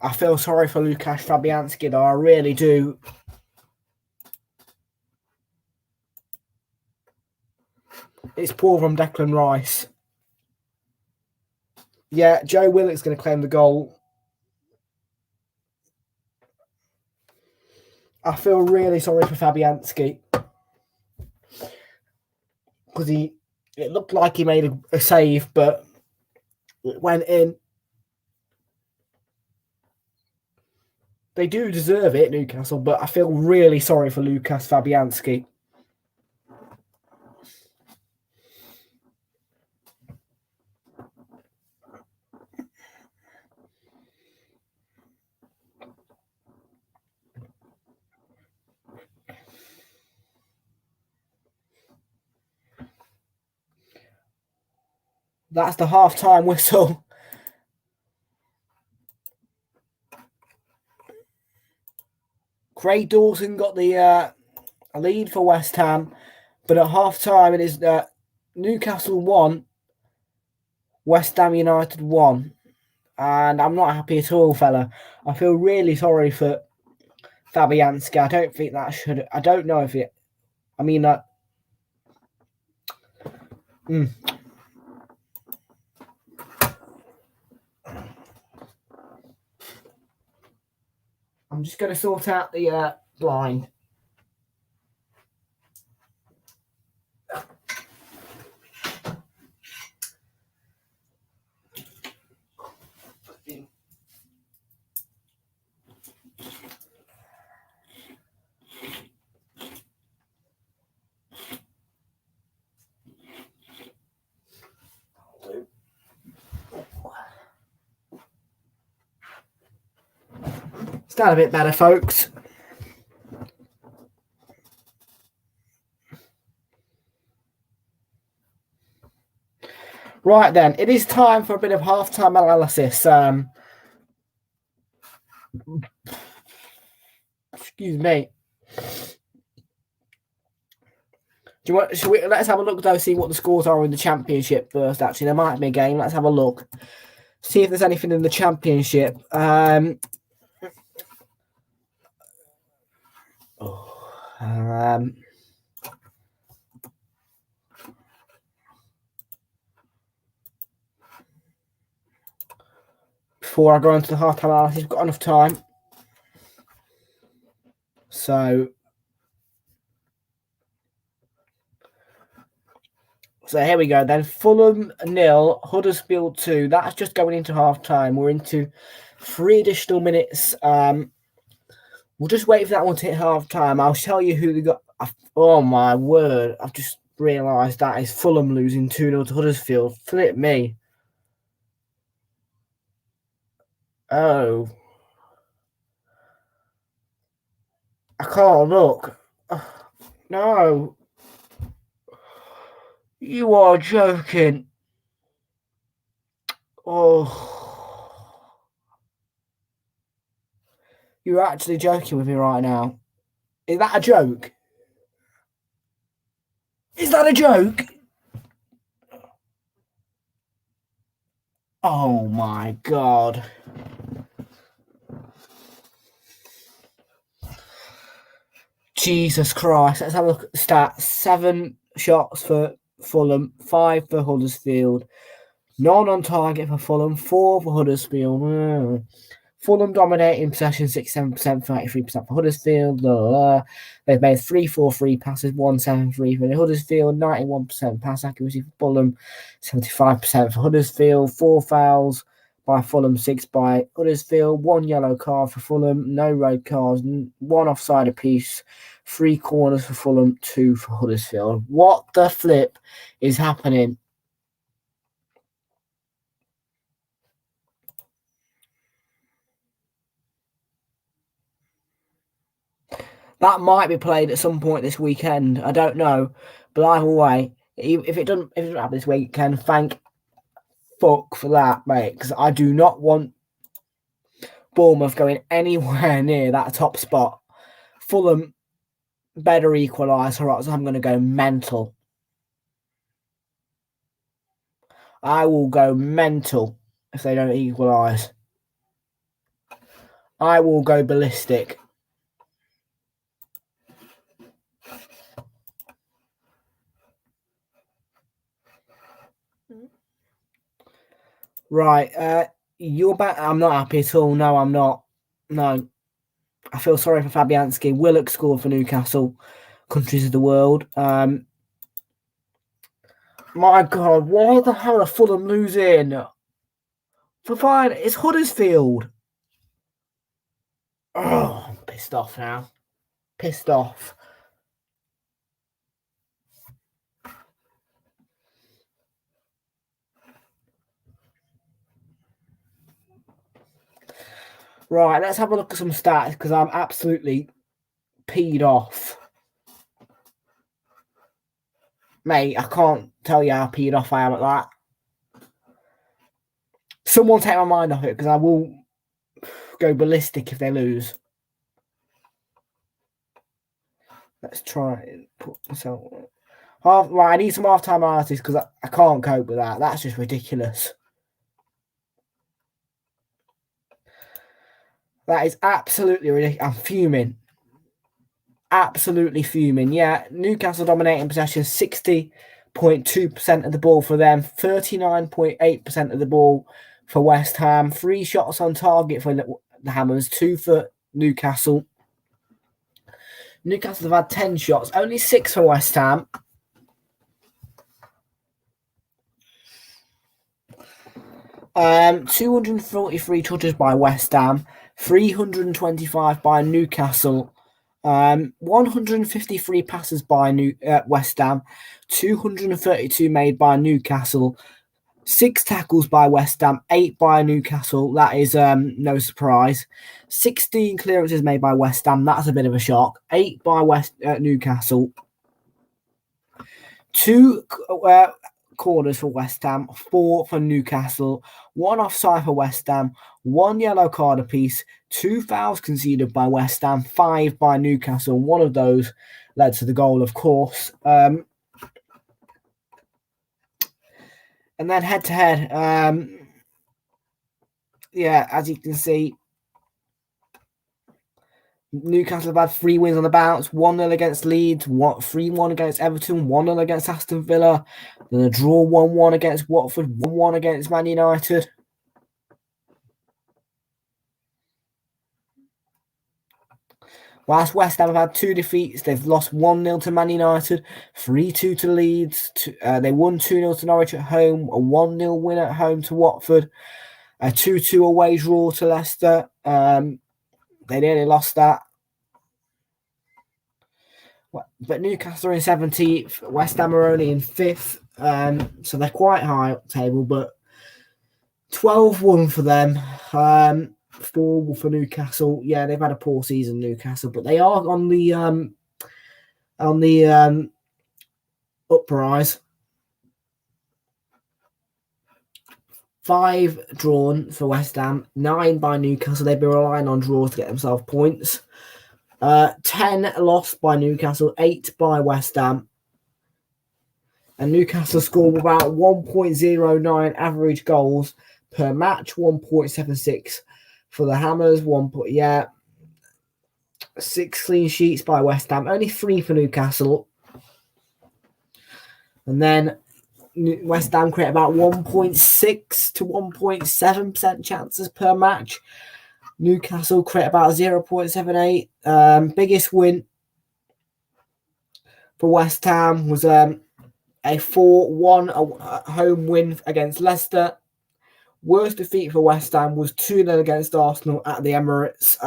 I feel sorry for Lukasz Fabianski, though. I really do. It's poor from Declan Rice. Yeah, Joe Willock's going to claim the goal. I feel really sorry for Fabianski. Because it looked like he made a save, but it went in. They do deserve it, Newcastle, but I feel really sorry for Lukasz Fabianski. That's the half-time whistle. Craig Dawson got the lead for West Ham, but at half-time it is Newcastle 1, West Ham United 1. And I'm not happy at all, fella. I feel really sorry for Fabianski. I don't think that should... I don't know if it... I mean... I'm just going to sort out the blind. It's done a bit better, folks. Right then, it is time for a bit of half-time analysis. Excuse me. Do you want? Let's have a look though, see what the scores are in the Championship first. Actually, there might be a game. Let's have a look. See if there's anything in the Championship. Before I go into the half-time analysis, we've got enough time. So here we go then. Fulham 0, Huddersfield 2. That's just going into half-time. We're into 3 additional minutes. We'll just wait for that one to hit half-time. I'll tell you who they got. Oh, my word. I've just realised that is Fulham losing 2-0 to Huddersfield. Flip me. Oh. I can't look. No. You are joking. Oh. You're actually joking with me right now. Is that a joke? Is that a joke? Oh my God. Jesus Christ. Let's have a look at the stats. 7 shots for Fulham, 5 for Huddersfield, none on target for Fulham, 4 for Huddersfield. Fulham dominating possession 67%, 33% for Huddersfield. They've made 3-4-3 passes, 1-7-3 for Huddersfield, 91% pass accuracy for Fulham, 75% for Huddersfield, 4 fouls by Fulham, 6 by Huddersfield, 1 yellow card for Fulham, no red cards, 1 offside apiece, 3 corners for Fulham, 2 for Huddersfield. What the flip is happening? That might be played at some point this weekend. I don't know, but either way, if it doesn't happen this weekend, thank fuck for that, mate. Because I do not want Bournemouth going anywhere near that top spot. Fulham better equalise, or else I'm going to go mental. I will go mental if they don't equalise. I will go ballistic. Right, you're back. I'm not happy at all. No, I'm not. No. I feel sorry for Fabianski. Willock scored for Newcastle. Countries of the world. My God, why the hell are Fulham losing? For fine, it's Huddersfield. Oh, I'm pissed off now. Pissed off. Right, let's have a look at some stats because I'm absolutely peed off. Mate, I can't tell you how peed off I am at that. Someone take my mind off it because I will go ballistic if they lose. Let's try and put myself... Right, I need some half-time artists because I can't cope with that. That's just ridiculous. That is absolutely ridiculous. I'm fuming. Absolutely fuming. Yeah, Newcastle dominating possession, 60.2% of the ball for them, 39.8% of the ball for West Ham, 3 shots on target for the Hammers, 2 for Newcastle. Newcastle have had 10 shots, only 6 for West Ham. Um, 243 touches by West Ham, 325 by Newcastle. 153 passes by West Ham, 232 made by Newcastle, 6 tackles by West Ham, 8 by Newcastle. That is no surprise. 16 clearances made by West Ham. That's a bit of a shock. 8 by Newcastle. 2 corners for West Ham, 4 for Newcastle, 1 offside for West Ham, 1 yellow card apiece, 2 fouls conceded by West Ham, 5 by Newcastle. One of those led to the goal, of course. And then head to head, yeah, as you can see, Newcastle have had 3 wins on the bounce, 1-0 against Leeds, 3-1 against Everton, 1-0 against Aston Villa, then a draw 1-1 against Watford, 1-1 against Man United. Whilst West Ham have had 2 defeats, they've lost 1-0 to Man United, 3-2 to Leeds, they won 2-0 to Norwich at home, a 1-0 win at home to Watford, a 2-2 away draw to Leicester. They nearly lost that. But Newcastle are in 17th, West Ham are only in 5th, so they're quite high up the table, but 12-1 for them. 4 for Newcastle. Yeah, they've had a poor season, Newcastle, but they are on the uprise. 5 drawn for West Ham, 9 by Newcastle. They've been relying on draws to get themselves points. 10 lost by Newcastle, 8 by West Ham. And Newcastle scored about 1.09 average goals per match, 1.76 for the Hammers, 6 clean sheets by West Ham, only 3 for Newcastle. And then West Ham create about 1.6 to 1.7% chances per match. Newcastle create about 0.78. Biggest win for West Ham was a 4-1 home win against Leicester. Worst defeat for West Ham was 2-0 against Arsenal at the Emirates.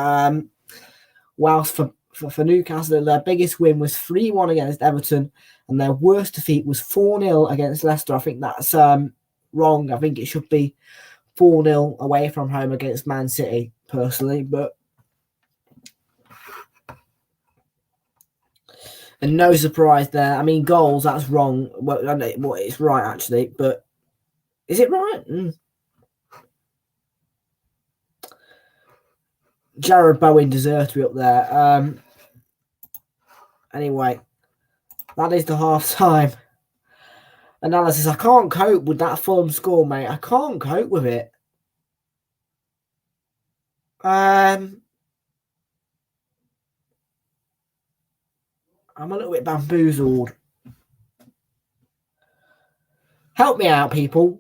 Whilst for Newcastle, their biggest win was 3-1 against Everton, and their worst defeat was 4-0 against Leicester. I think that's wrong. I think it should be 4-0 away from home against Man City, personally. And no surprise there. I mean, goals, that's wrong. Well, it's right, actually, but is it right? Jared Bowen deserves to be up there. Anyway, that is the half-time analysis. I can't cope with that Fulham score, mate. I can't cope with it. I'm a little bit bamboozled. Help me out, people.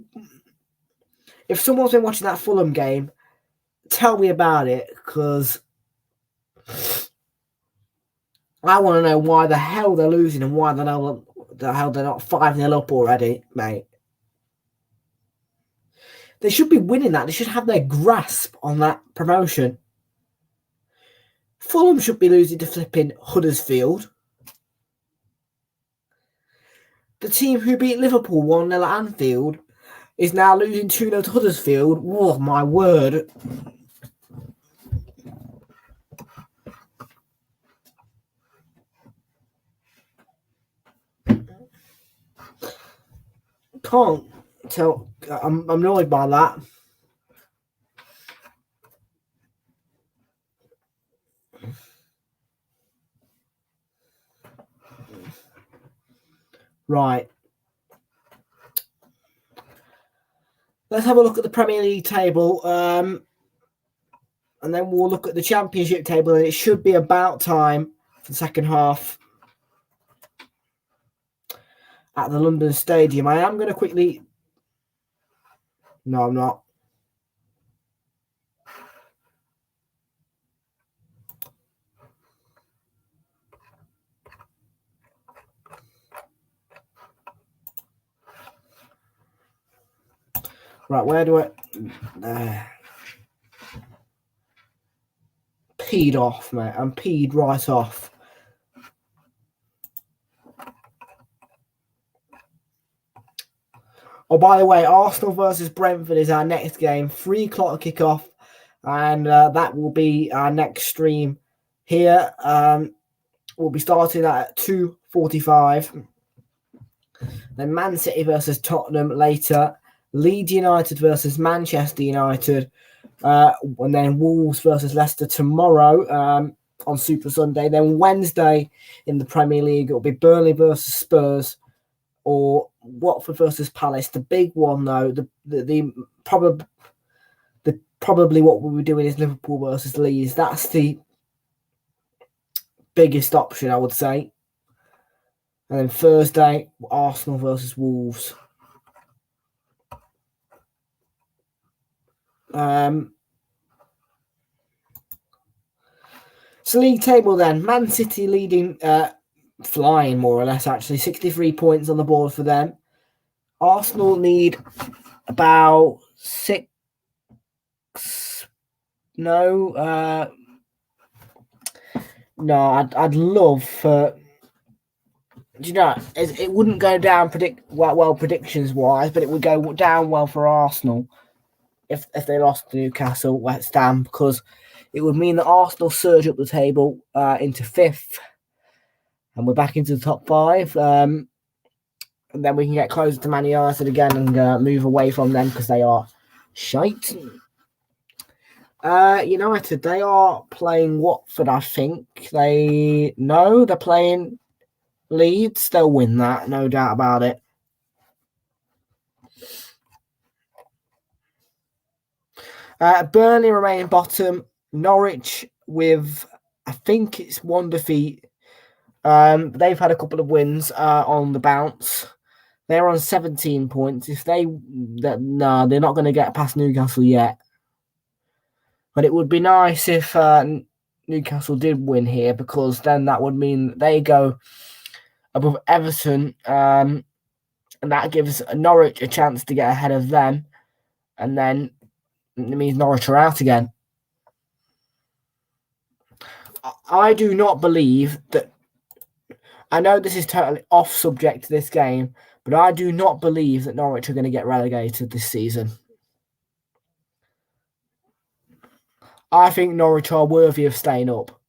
If someone's been watching that Fulham game, tell me about it, because I want to know why the hell they're losing and why the hell they're not 5-0 up already, mate. They should be winning that. They should have their grasp on that promotion. Fulham should be losing to flipping Huddersfield. The team who beat Liverpool 1-0 at Anfield is now losing 2-0 to Huddersfield. Oh, my word. Can't tell. I'm annoyed by that. Right. Let's have a look at the Premier League table. And then we'll look at the Championship table. And it should be about time for the second half at the London Stadium. I am going to quickly... No, I'm not. Right, where do I... Peed off, mate. I'm peed right off. Oh, by the way, Arsenal versus Brentford is our next game. 3 o'clock kickoff. And that will be our next stream here. We'll be starting at 2:45. Then Man City versus Tottenham later. Leeds United versus Manchester United. And then Wolves versus Leicester tomorrow on Super Sunday. Then Wednesday in the Premier League, it'll be Burnley versus Spurs or Watford versus Palace. The big one, though, probably what we'll be doing is Liverpool versus Leeds. That's the biggest option, I would say. And then Thursday, Arsenal versus Wolves. So league table then. Man City leading, flying more or less, actually. 63 points on the board for them. Arsenal need about 6... No, I'd love for... Do you know, it wouldn't go down predictions-wise, but it would go down well for Arsenal. if they lost to Newcastle, West Ham, because it would mean that Arsenal surge up the table into 5th, and we're back into the top 5. And then we can get closer to Man United again and move away from them because they are shite. United, they are playing Watford, I think. They're playing Leeds. They'll win that, no doubt about it. Burnley remain bottom. Norwich with, I think it's 1 defeat. They've had a couple of wins on the bounce. They're on 17 points. They're not going to get past Newcastle yet. But it would be nice if Newcastle did win here, because then that would mean they go above Everton, and that gives Norwich a chance to get ahead of them, and then it means Norwich are out again. I do not believe that. I know this is totally off subject to this game, but I do not believe that Norwich are going to get relegated this season. I think Norwich are worthy of staying up.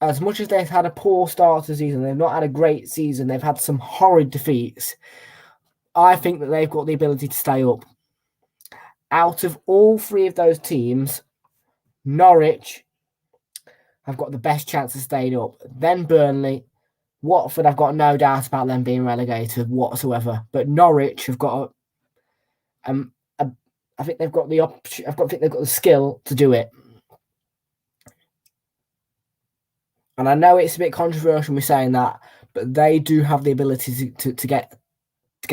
As much as they've had a poor start to the season, they've not had a great season, they've had some horrid defeats, I think that they've got the ability to stay up. Out of all 3 of those teams, Norwich have got the best chance of staying up. Then Burnley. Watford, I've got no doubt about them being relegated whatsoever. But Norwich have got I think they've got the option. I think they've got the skill to do it. And I know it's a bit controversial me saying that, but they do have the ability to get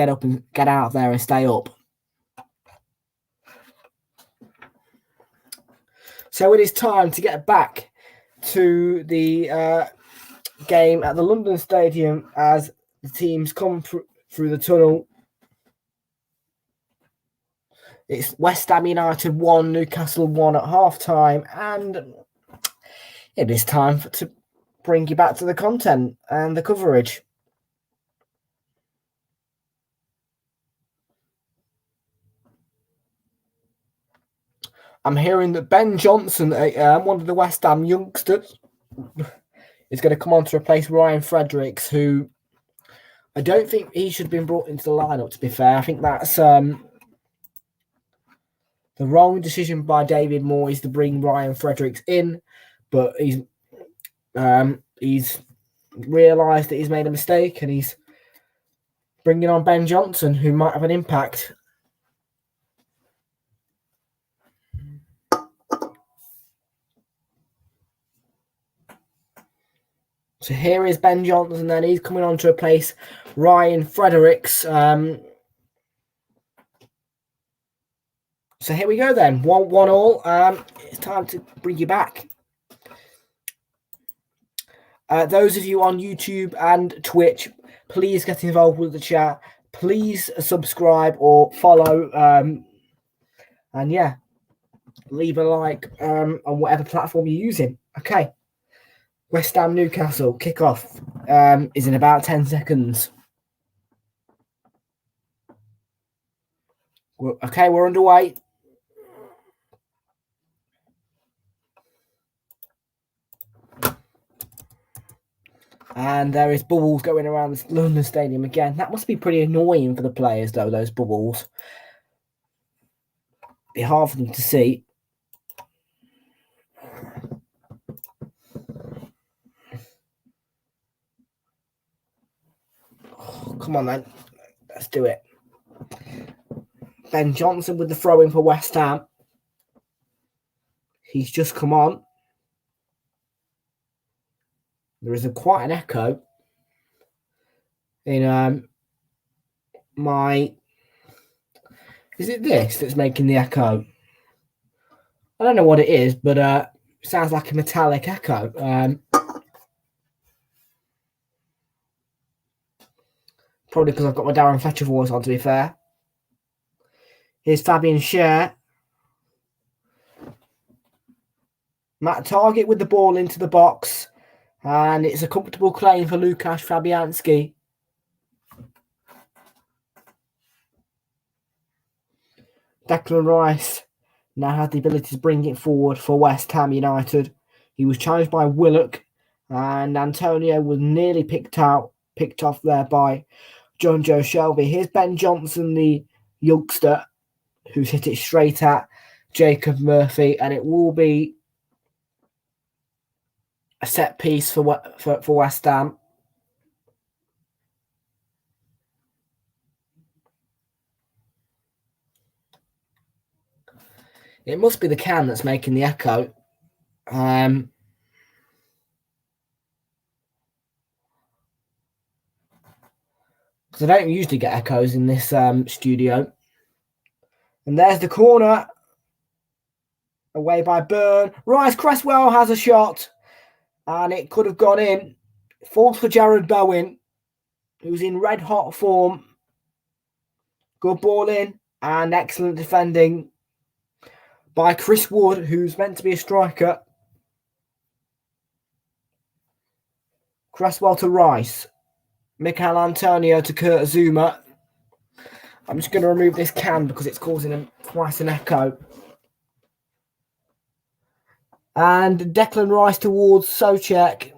up and get out of there and stay up. So it is time to get back to the game at the London Stadium as the teams come through the tunnel. It's West Ham United 1, Newcastle 1 at half-time, and it is time to bring you back to the content and the coverage. I'm hearing that Ben Johnson, one of the West Ham youngsters, is going to come on to replace Ryan Fredericks, who I don't think he should have been brought into the lineup, to be fair. I think that's the wrong decision by David Moyes to bring Ryan Fredericks in, but he's realised that he's made a mistake and he's bringing on Ben Johnson, who might have an impact. So here is Ben Johnson, and then he's coming on to replace Ryan Fredericks. So here we go then, 1-1. It's time to bring you back. Those of you on YouTube and Twitch, please get involved with the chat. Please subscribe or follow. And yeah, leave a like on whatever platform you're using. Okay. West Ham Newcastle kickoff is in about 10 seconds. We're underway. And there is bubbles going around the London Stadium again. That must be pretty annoying for the players, though, those bubbles. Be hard for them to see. Oh, come on, then. Let's do it. Ben Johnson with the throw-in for West Ham. He's just come on. There is quite an echo in my... Is it this that's making the echo? I don't know what it is, but it sounds like a metallic echo. Probably because I've got my Darren Fletcher voice on, to be fair. Here's Fabian Schär. Matt Target with the ball into the box. And it's a comfortable claim for Lukasz Fabianski. Declan Rice now had the ability to bring it forward for West Ham United. He was challenged by Willock, and Antonio was nearly picked off there by John Joe Shelby. Here's Ben Johnson, the youngster, who's hit it straight at Jacob Murphy, and it will be a set piece for West Ham. It must be the can that's making the echo. Because I don't usually get echoes in this studio. And there's the corner. Away by Byrne. Rice Cresswell has a shot. And it could have gone in. Falls for Jared Bowen, who's in red hot form. Good ball in. And excellent defending by Chris Wood, who's meant to be a striker. Cresswell to Rice. Mikel Antonio to Kurt Zouma. I'm just going to remove this can because it's causing quite an echo. And Declan Rice towards Souček.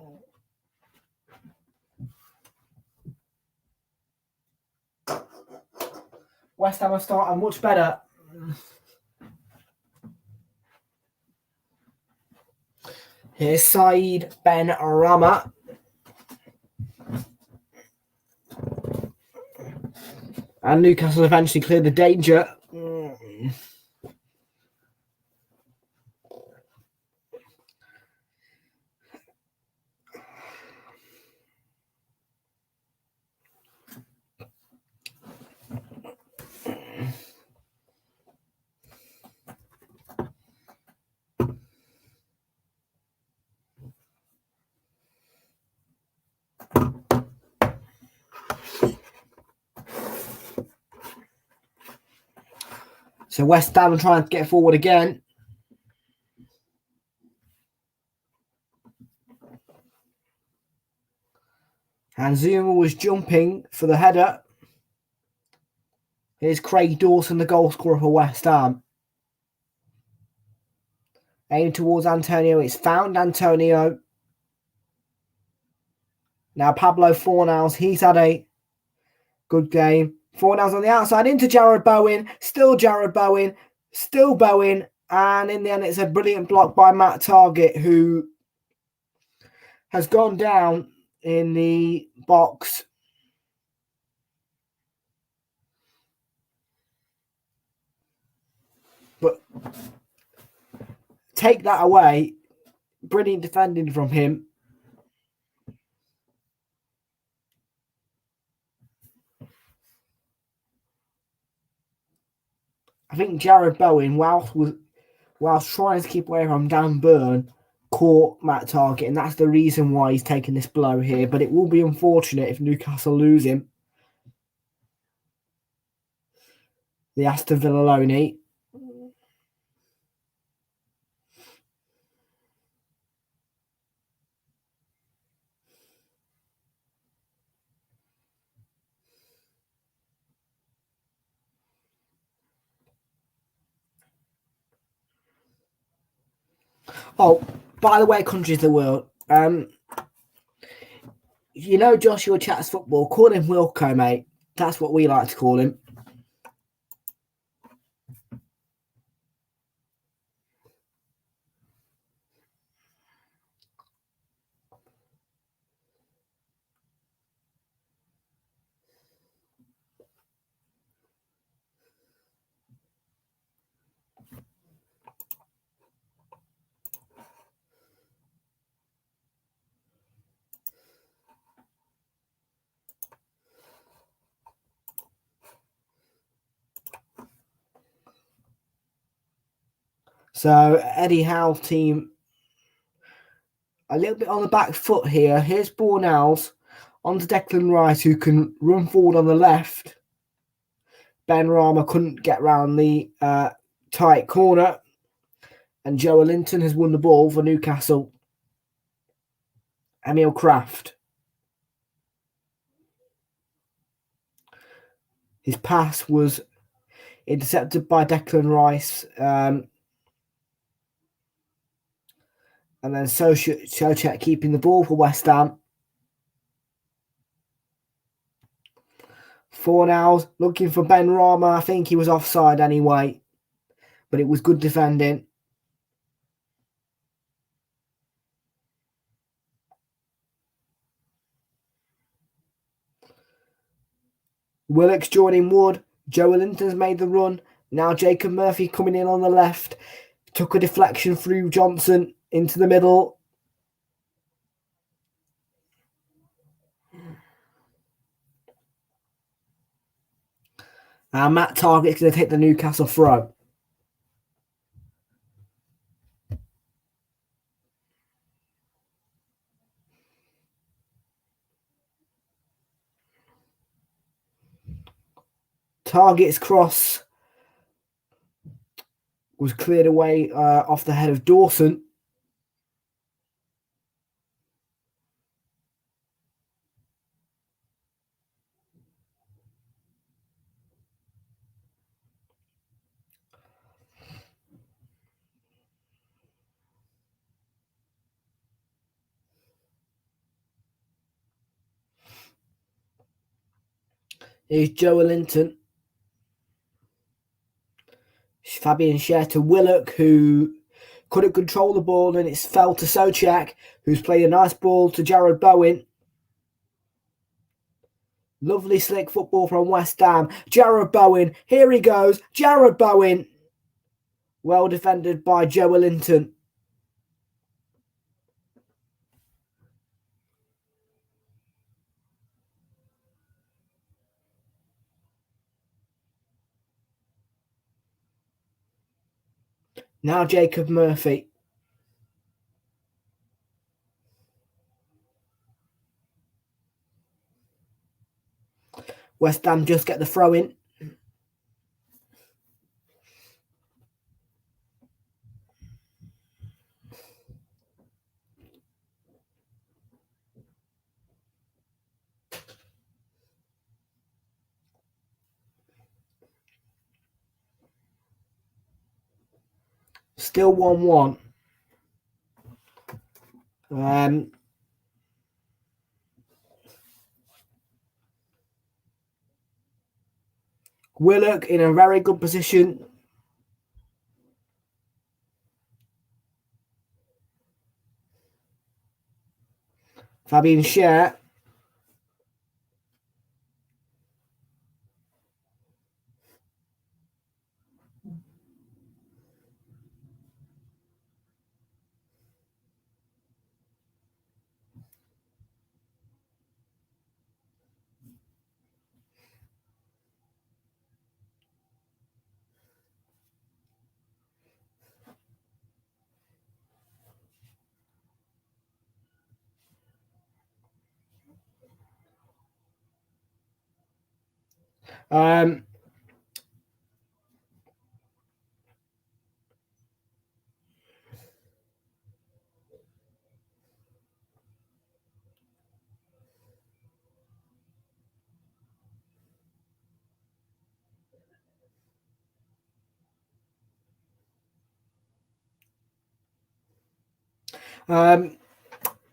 West Ham are starting much better. Here's Saeed Ben Rama. And Newcastle eventually cleared the danger. So West Ham are trying to get forward again. And Zouma was jumping for the header. Here's Craig Dawson, the goal scorer for West Ham. Aimed towards Antonio. It's found Antonio. Now Pablo Fornals. He's had a good game. Fornals on the outside into Jared Bowen. Still Jared Bowen. Still Bowen. And in the end, it's a brilliant block by Matt Targett, who has gone down in the box. But take that away. Brilliant defending from him. I think Jared Bowen, whilst trying to keep away from Dan Burn, caught Matt Targett, and that's the reason why he's taking this blow here. But it will be unfortunate if Newcastle lose him. The Aston Villa loanee. Oh, by the way, countries of the world, you know Joshua Chats football, call him Wilco, mate. That's what we like to call him. So Eddie Howe's team a little bit on the back foot here. Here's Bornals onto Declan Rice, who can run forward on the left. Ben Rama couldn't get round the tight corner. And Joe Linton has won the ball for Newcastle. Emil Kraft. His pass was intercepted by Declan Rice. And then Souček keeping the ball for West Ham. Fornals looking for Ben Rama. I think he was offside anyway, but it was good defending. Willock's joining Wood. Joelinton's made the run. Now Jacob Murphy coming in on the left. Took a deflection through Johnson into the middle. And Matt Targett's going to take the Newcastle throw. Targett's cross was cleared away off the head of Dawson. Here's Joelinton. Fabian Schär to Willock, who couldn't control the ball, and it's fell to Souček, who's played a nice ball to Jared Bowen. Lovely slick football from West Ham. Jared Bowen, here he goes. Jared Bowen. Well defended by Joelinton. Now Jacob Murphy. West Ham just get the throw in. Still 1-1. Willock in a very good position. Fabian Schär.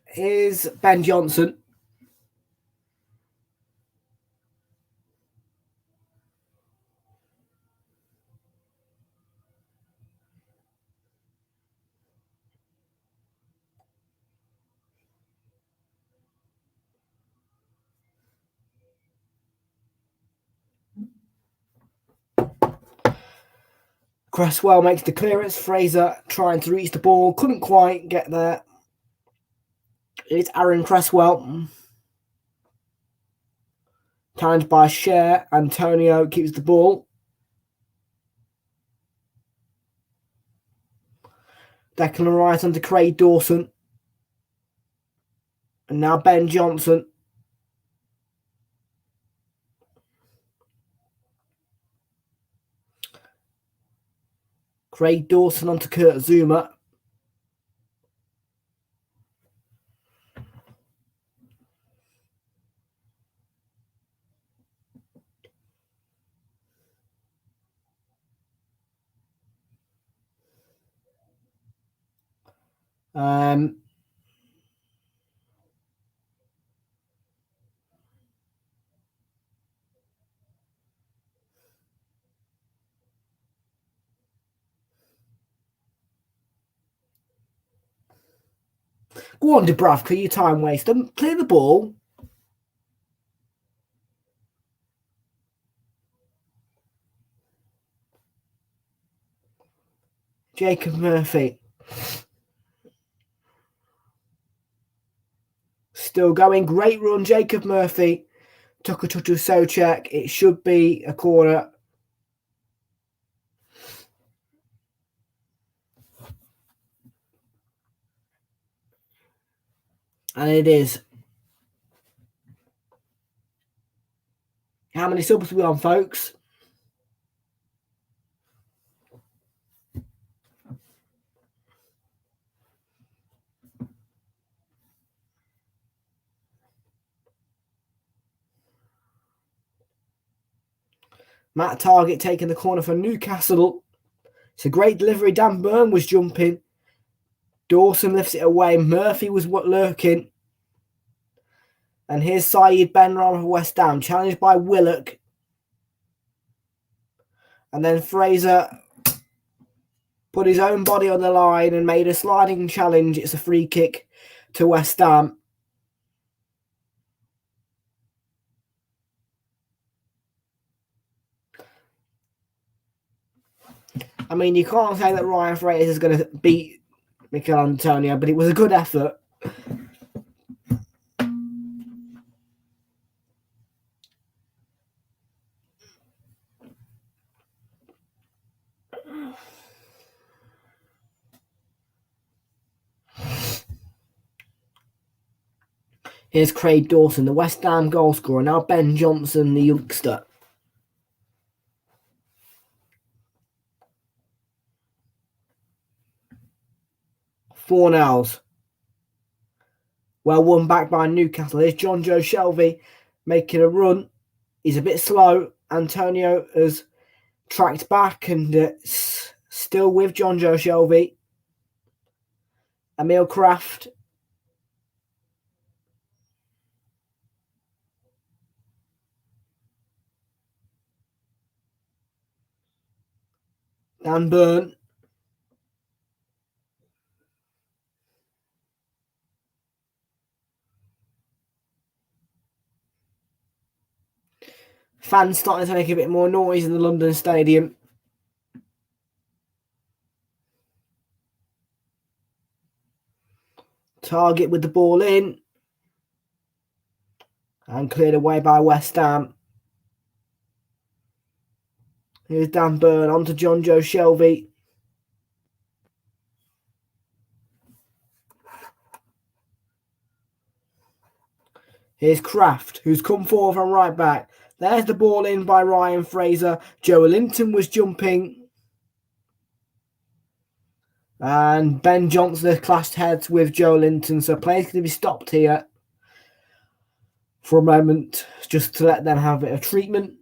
Here's Ben Johnson. Cresswell makes the clearance. Fraser trying to reach the ball. Couldn't quite get there. It's Aaron Cresswell. Challenged by Schär. Antonio keeps the ball. Declan Rice onto Craig Dawson. And now Ben Johnson. Craig Dawson onto Kurt Zuma. Go on, Dubravka, you time waster. Clear the ball. Jacob Murphy. Still going. Great run, Jacob Murphy. Took a touch of Souček. It should be a corner. And it is. How many subs are we on, folks? Matt Targett taking the corner for Newcastle. It's a great delivery. Dan Burn was jumping. Dawson lifts it away. Murphy was lurking. And here's Saeed Benram of West Ham, challenged by Willock. And then Fraser put his own body on the line and made a sliding challenge. It's a free kick to West Ham. I mean, you can't say that Ryan Fraser is going to beat Mikel Antonio, but it was a good effort. Here's Craig Dawson, the West Ham goal scorer. Now Ben Johnson, the youngster. Fornells. Well won back by Newcastle. Here's John Joe Shelby making a run. He's a bit slow. Antonio has tracked back and still with John Joe Shelby. Emil Kraft. Dan Burn. Fans starting to make a bit more noise in the London Stadium. Target with the ball in. And cleared away by West Ham. Here's Dan Burn onto John Joe Shelby. Here's Kraft, who's come forward from right back. There's the ball in by Ryan Fraser. Joelinton was jumping. And Ben Johnson has clashed heads with Joelinton. So play's going to be stopped here for a moment, just to let them have a bit of treatment.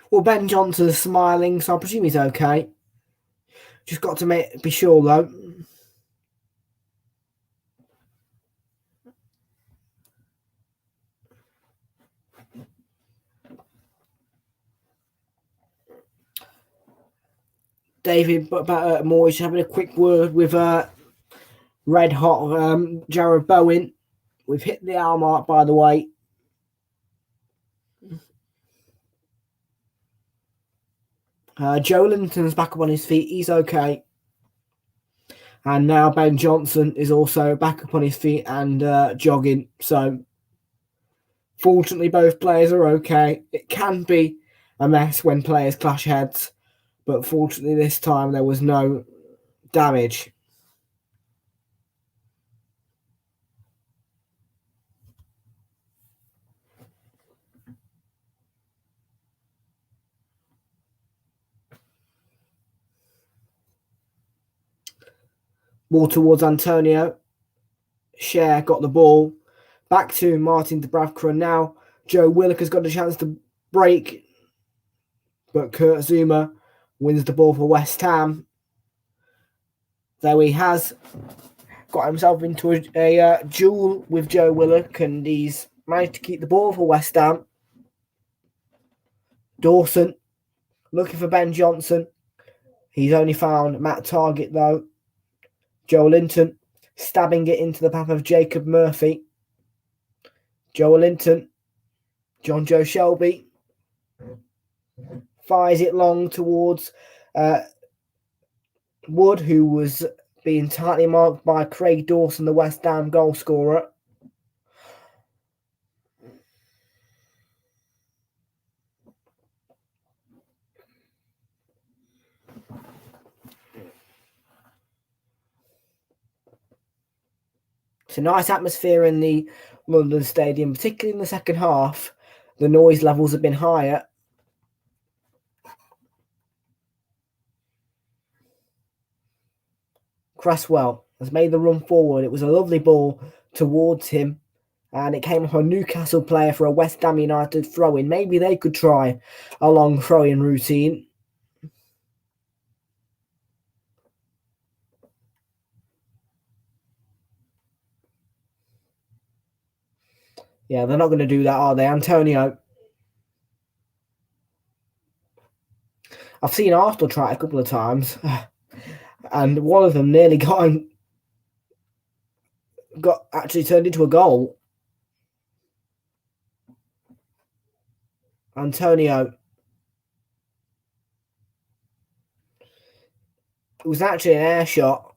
Well, Ben Johnson's smiling, so I presume he's okay. Just got to be sure, though. David Moyes having a quick word with red hot Jared Bowen. We've hit the hour mark, by the way. Joelinton's back up on his feet. He's okay. And now Ben Johnson is also back up on his feet and jogging. So, fortunately, both players are okay. It can be a mess when players clash heads. But fortunately, this time there was no damage. Ball towards Antonio. Cher got the ball. Back to Martin Dubravka, and now Joe Willock has got a chance to break. But Kurt Zuma wins the ball for West Ham. Though he has got himself into a duel with Joe Willock, and he's managed to keep the ball for West Ham. Dawson looking for Ben Johnson. He's only found Matt Targett though. Joe Linton stabbing it into the path of Jacob Murphy. Joe Linton. John Joe Shelby fires it long towards Wood, who was being tightly marked by Craig Dawson, the West Ham goal scorer. It's a nice atmosphere in the London Stadium, particularly in the second half. The noise levels have been higher. Cresswell has made the run forward. It was a lovely ball towards him, and it came from a Newcastle player for a West Ham United throw-in. Maybe they could try a long throw-in routine. Yeah, they're not going to do that, are they? Antonio. I've seen Arsenal try it a couple of times, and one of them nearly got actually turned into a goal. Antonio. It was actually an air shot.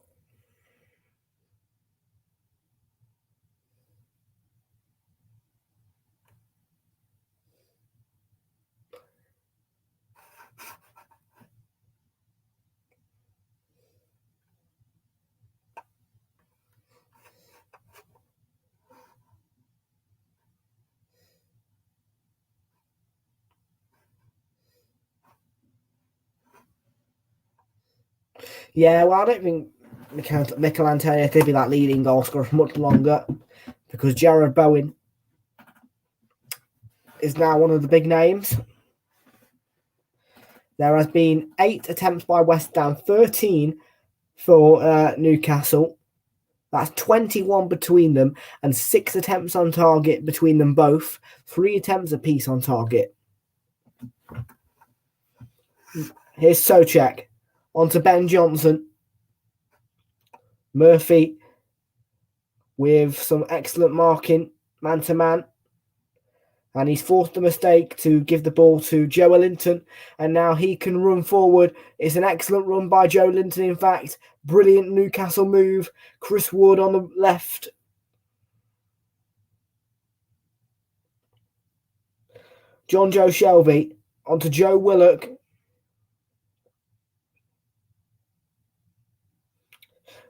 Yeah, well, I don't think Mikel Antonio could be that leading goal scorer for much longer, because Jared Bowen is now one of the big names. There has been 8 attempts by West Ham, 13 for Newcastle. That's 21 between them, and 6 attempts on target between them both. 3 attempts apiece on target. Here's Souček. On to Ben Johnson. Murphy with some excellent marking, man-to-man. And he's forced the mistake to give the ball to Joe Linton. And now he can run forward. It's an excellent run by Joe Linton, in fact. Brilliant Newcastle move. Chris Wood on the left. John Joe Shelby onto Joe Willock.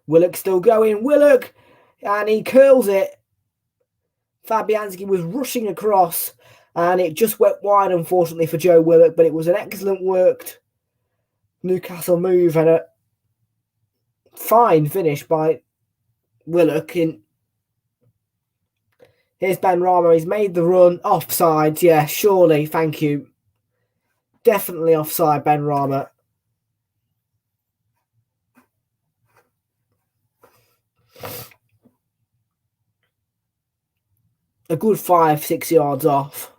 Willock still going. Willock! And he curls it. Fabianski was rushing across, and it just went wide, unfortunately, for Joe Willock. But it was an excellent worked Newcastle move and a fine finish by Willock. Here's Ben Rama. He's made the run. Offside. Yeah, surely. Thank you. Definitely offside, Ben Rama. A good 5-6 yards off.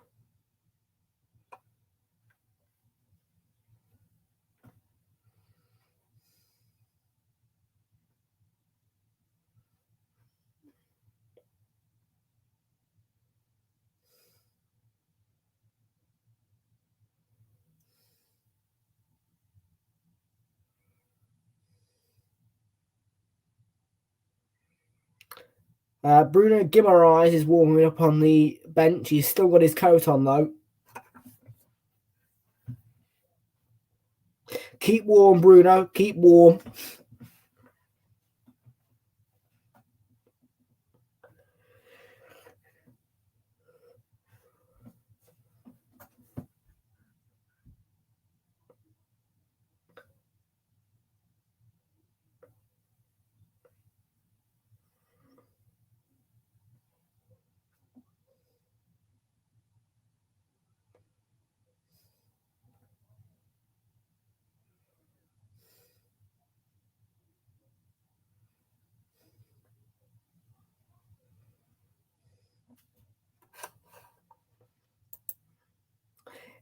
Bruno Guimaraes is warming up on the bench. He's still got his coat on, though. Keep warm, Bruno. Keep warm.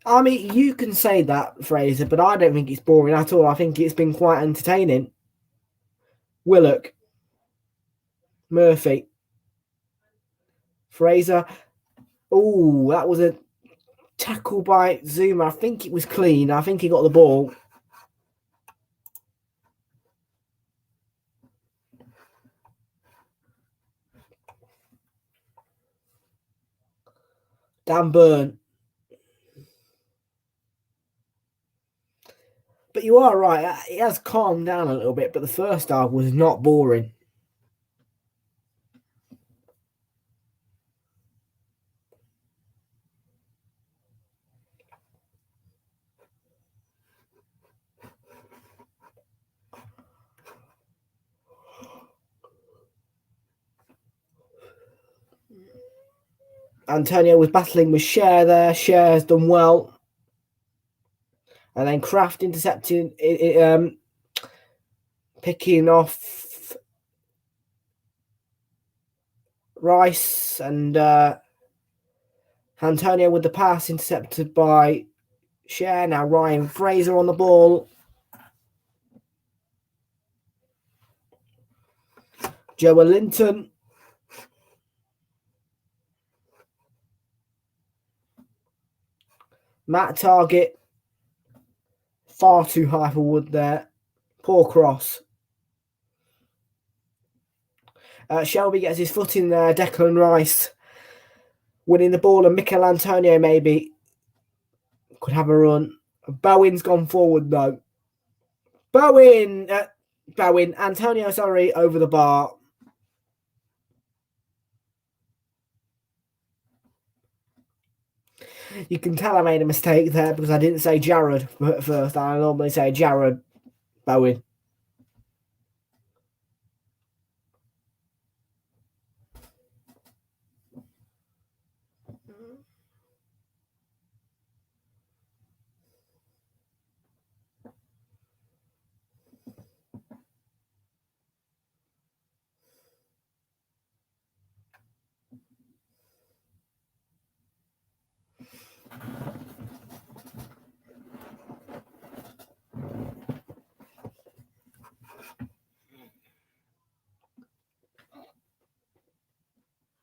I mean, you can say that, Fraser, but I don't think it's boring at all. I think it's been quite entertaining. Willock, Murphy, Fraser. Oh, that was a tackle by Zuma. I think it was clean. I think he got the ball. Dan Burn. But you are right. It has calmed down a little bit, but the first half was not boring. Antonio was battling with Cher there. Cher's done well. And then Kraft intercepting, picking off Rice, and Antonio with the pass intercepted by Cher. Now Ryan Fraser on the ball. Joelinton. Matt Target. Far too high for Wood there. Poor cross. Shelby gets his foot in there. Declan Rice winning the ball, and Mikel Antonio maybe could have a run. Bowen's gone forward though. Bowen, Antonio, sorry, over the bar. You can tell I made a mistake there because I didn't say Jared at first. I normally say Jared Bowen.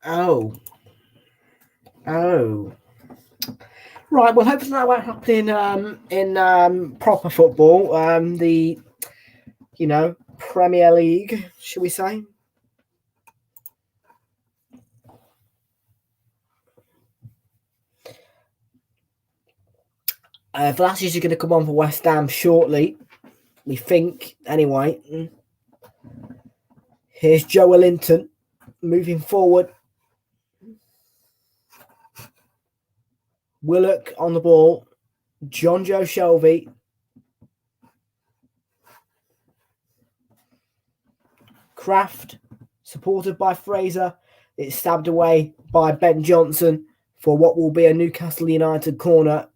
Oh. Right, well, hopefully that won't happen in proper football. The, Premier League, should we say? Velázquez is going to come on for West Ham shortly. We think, anyway. Here's Joelinton moving forward. Willock on the ball. John Joe Shelby. Kraft, supported by Fraser. It's stabbed away by Ben Johnson for what will be a Newcastle United corner.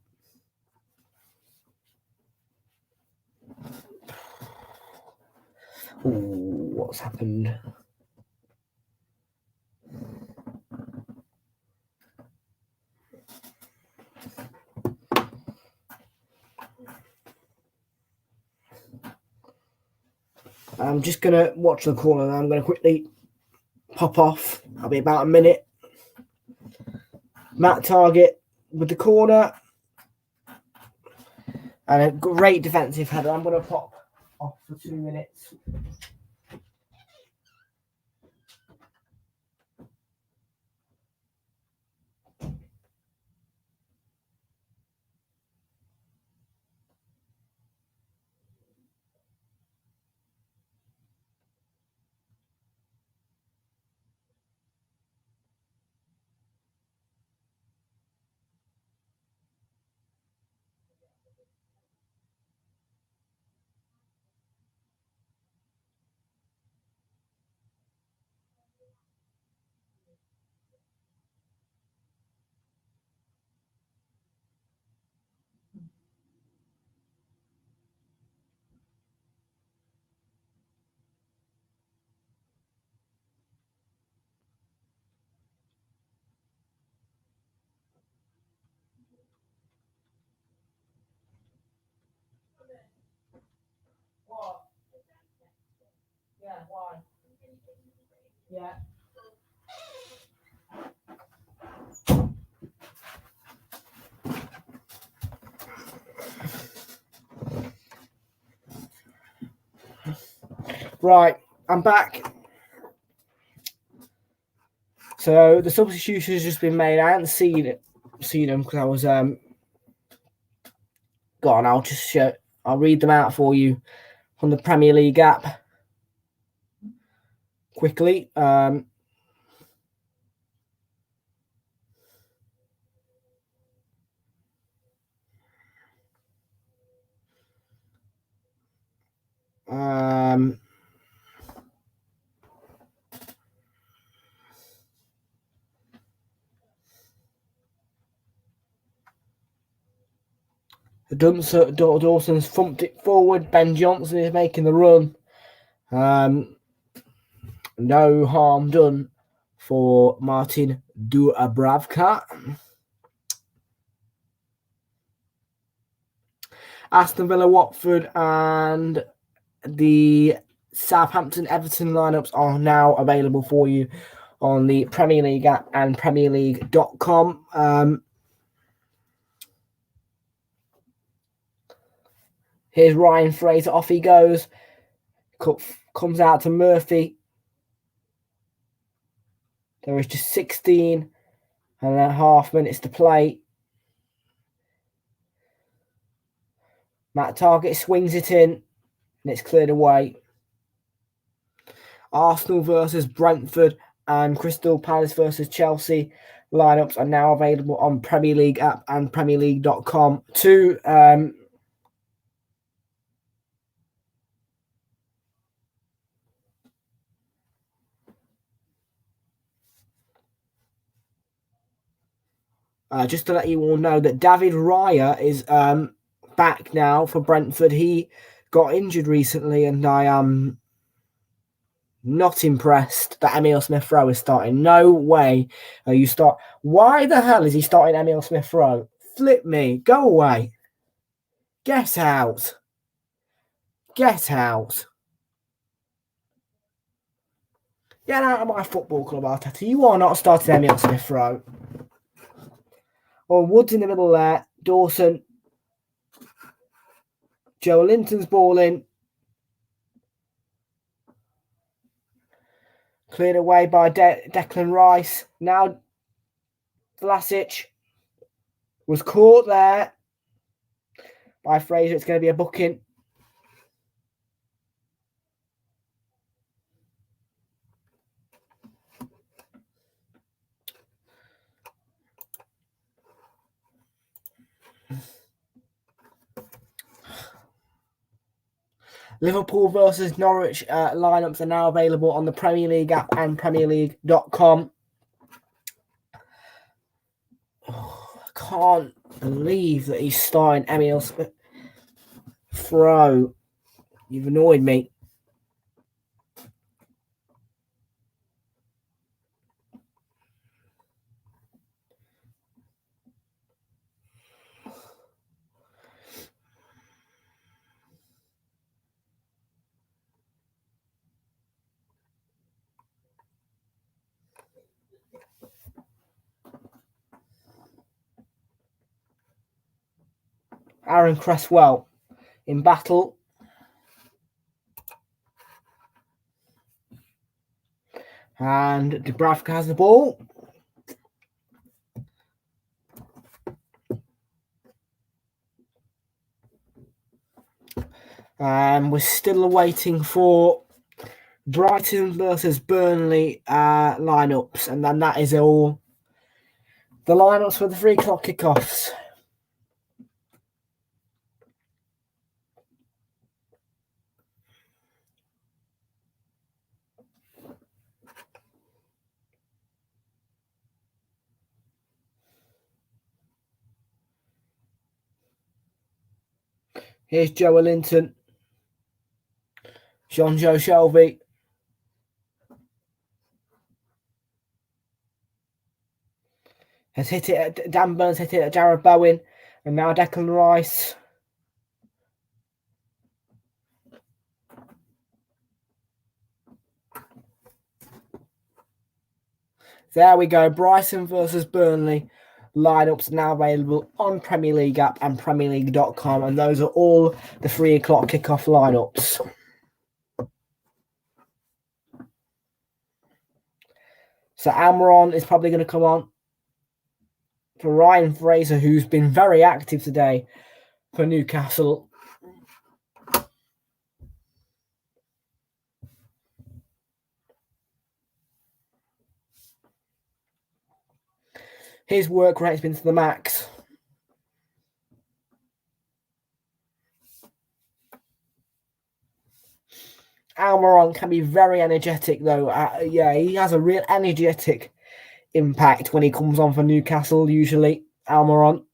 Ooh, what's happened? I'm just going to watch the corner and I'm going to quickly pop off. I'll be about a minute. Matt Target with the corner. And a great defensive header. I'm going to pop off for 2 minutes. Right, I'm back. So the substitution has just been made. I hadn't seen them because I was gone. I'll read them out for you on the Premier League app quickly. Dawson's thumped it forward. Ben Johnson is making the run. No harm done for Martin Dubravka. Aston Villa, Watford, and the Southampton Everton lineups are now available for you on the Premier League app and PremierLeague.com. Here's Ryan Fraser. Off he goes. Comes out to Murphy. There is just 16 and a half minutes to play. Matt Target swings it in and it's cleared away. Arsenal versus Brentford and Crystal Palace versus Chelsea lineups are now available on Premier League app and PremierLeague.com. Just to let you all know that David Raya is back now for Brentford. He got injured recently, and I am not impressed that Emile Smith-Rowe is starting. No way you start. Why the hell is he starting Emile Smith-Rowe? Flip me. Go away. Get out. Get out. Get out of my football club, Arteta. You are not starting Emile Smith-Rowe. Or Woods in the middle there. Dawson. Joe Linton's ball in. Cleared away by Declan Rice. Now Vlasic was caught there by Fraser. It's going to be a booking. Liverpool versus Norwich lineups are now available on the Premier League app and PremierLeague.com. I can't believe that he's starting Emile Smith-Rowe. You've annoyed me. Aaron Cresswell in battle. And Dubravka has the ball. We're still waiting for Brighton versus Burnley lineups. And then that is all the lineups for the 3 o'clock kickoffs. Here's Joe Linton. Jean-Joe Shelby. Has hit it at Dan Burns, hit it at Jared Bowen. And now Declan Rice. There we go. Brighton versus Burnley. Lineups now available on Premier League app and PremierLeague.com, and those are all the 3 o'clock kickoff lineups. So Almiron is probably going to come on for Ryan Fraser, who's been very active today for Newcastle. His work rate's been to the max. Almiron can be very energetic, though. He has a real energetic impact when he comes on for Newcastle, usually, Almiron.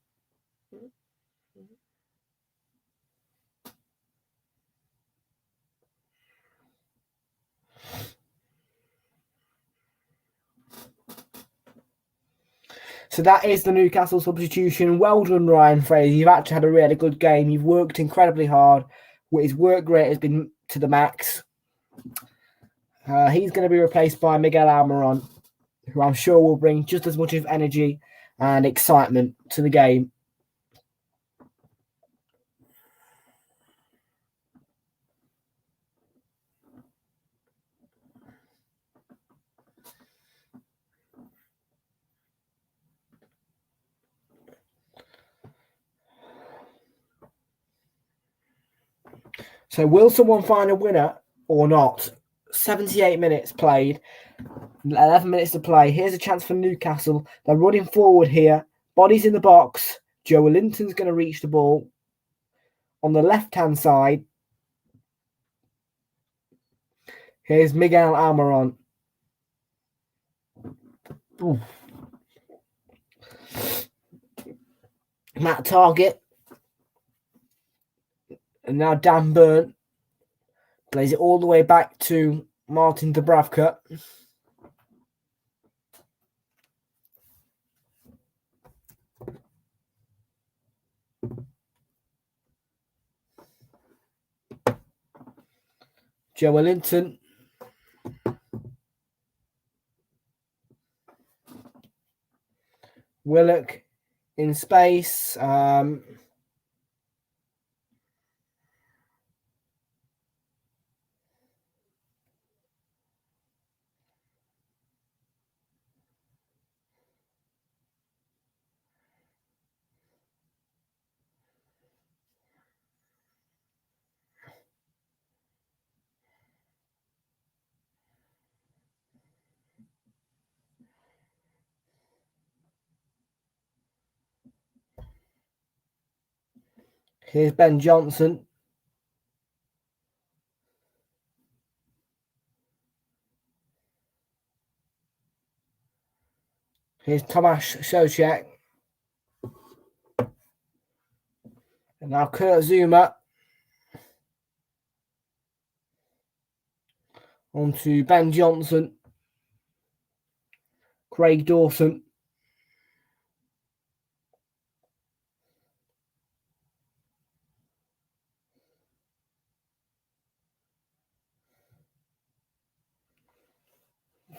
So that is the Newcastle substitution. Well done, Ryan Fraser. You've actually had a really good game. You've worked incredibly hard. His work rate has been to the max. He's going to be replaced by Miguel Almiron, who I'm sure will bring just as much of energy and excitement to the game. So will someone find a winner or not? 78 minutes played, 11 minutes to play. Here's a chance for Newcastle. They're running forward here. Bodies in the box. Joe Linton's going to reach the ball on the left-hand side. Here's Miguel Almiron. Ooh. Matt Target. And now Dan Burn plays it all the way back to Martin Dubravka. Joe Linton. Willock in space. Here's Ben Johnson. Here's Tomasz Soucek. And now Kurt Zouma. On to Ben Johnson. Craig Dawson.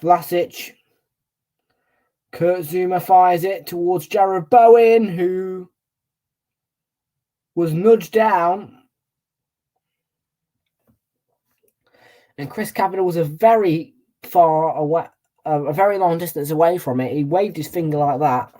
Vlasic. Kurt Zouma fires it towards Jared Bowen, who was nudged down. And Chris Kavanagh was a very far away, a very long distance away from it. He waved his finger like that.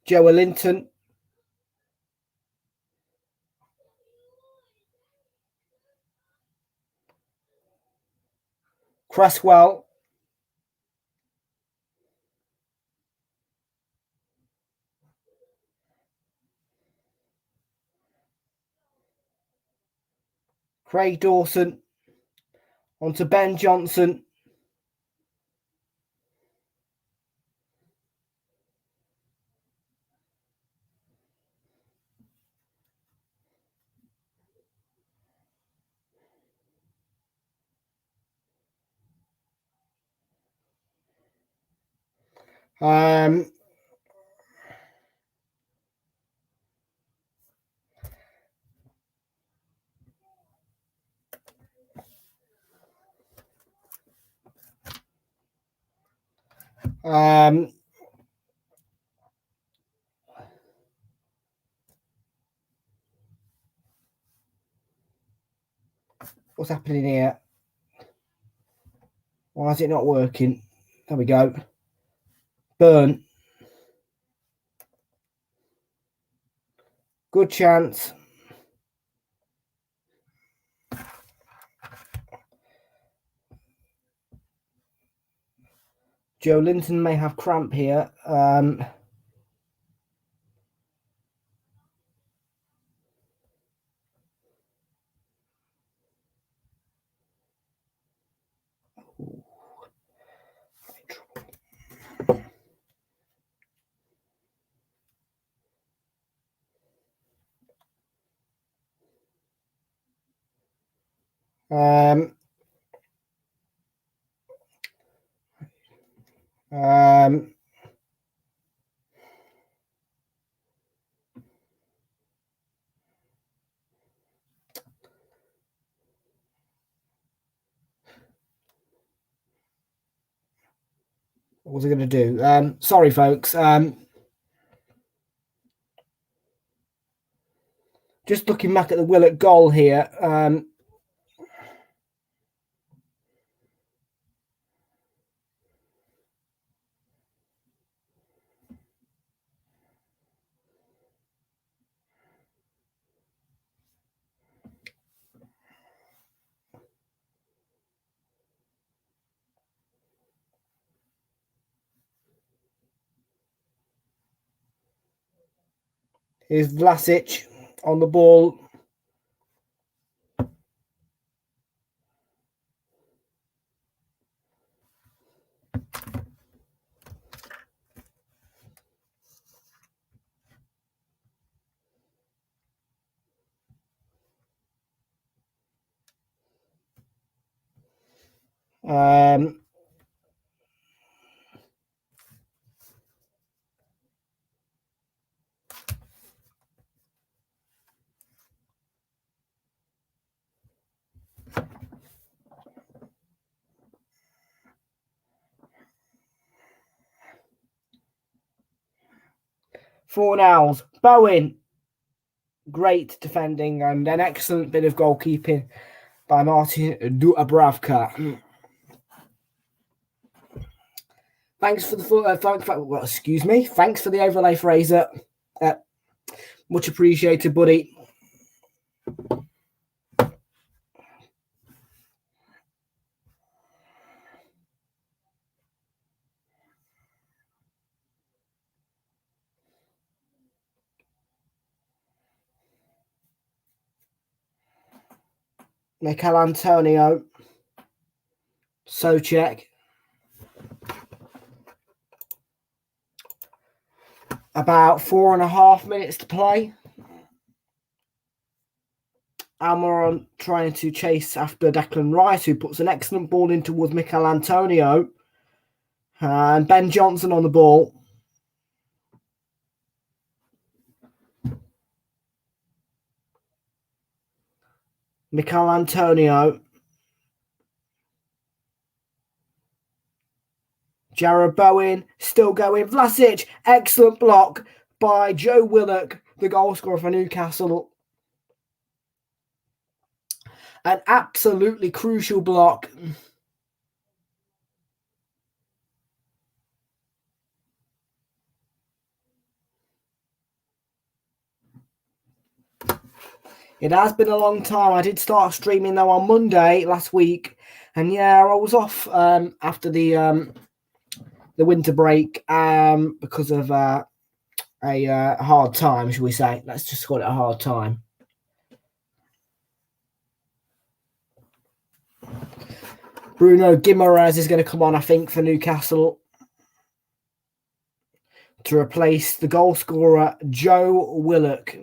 Joe Linton. Cresswell. Craig Dawson. On to Ben Johnson. Um, um, what's happening here? Why is it not working? There we go. Burn. Good chance. Joe Linton may have cramp here. Um, um, what was I going to do? Sorry, folks. Just looking back at the Willock goal here. Here's Vlasic on the ball. Um, 4 now's. Bowen. Great defending and an excellent bit of goalkeeping by Martin Dubravka. Thanks for the excuse me. Thanks for the overlay, Fraser. Much appreciated, buddy. Mikel Antonio. Socek. About 4.5 minutes to play. Almiron trying to chase after Declan Rice, who puts an excellent ball in towards Mikel Antonio. And Ben Johnson on the ball. Mikel Antonio. Jarrod Bowen still going. Vlasic, excellent block by Joe Willock, the goal scorer for Newcastle. An absolutely crucial block. It has been a long time. I did start streaming though on Monday last week, and yeah, I was off after the winter break because of a hard time, shall we say? Let's just call it a hard time. Bruno Guimaraes is going to come on, I think, for Newcastle to replace the goal scorer Joe Willock.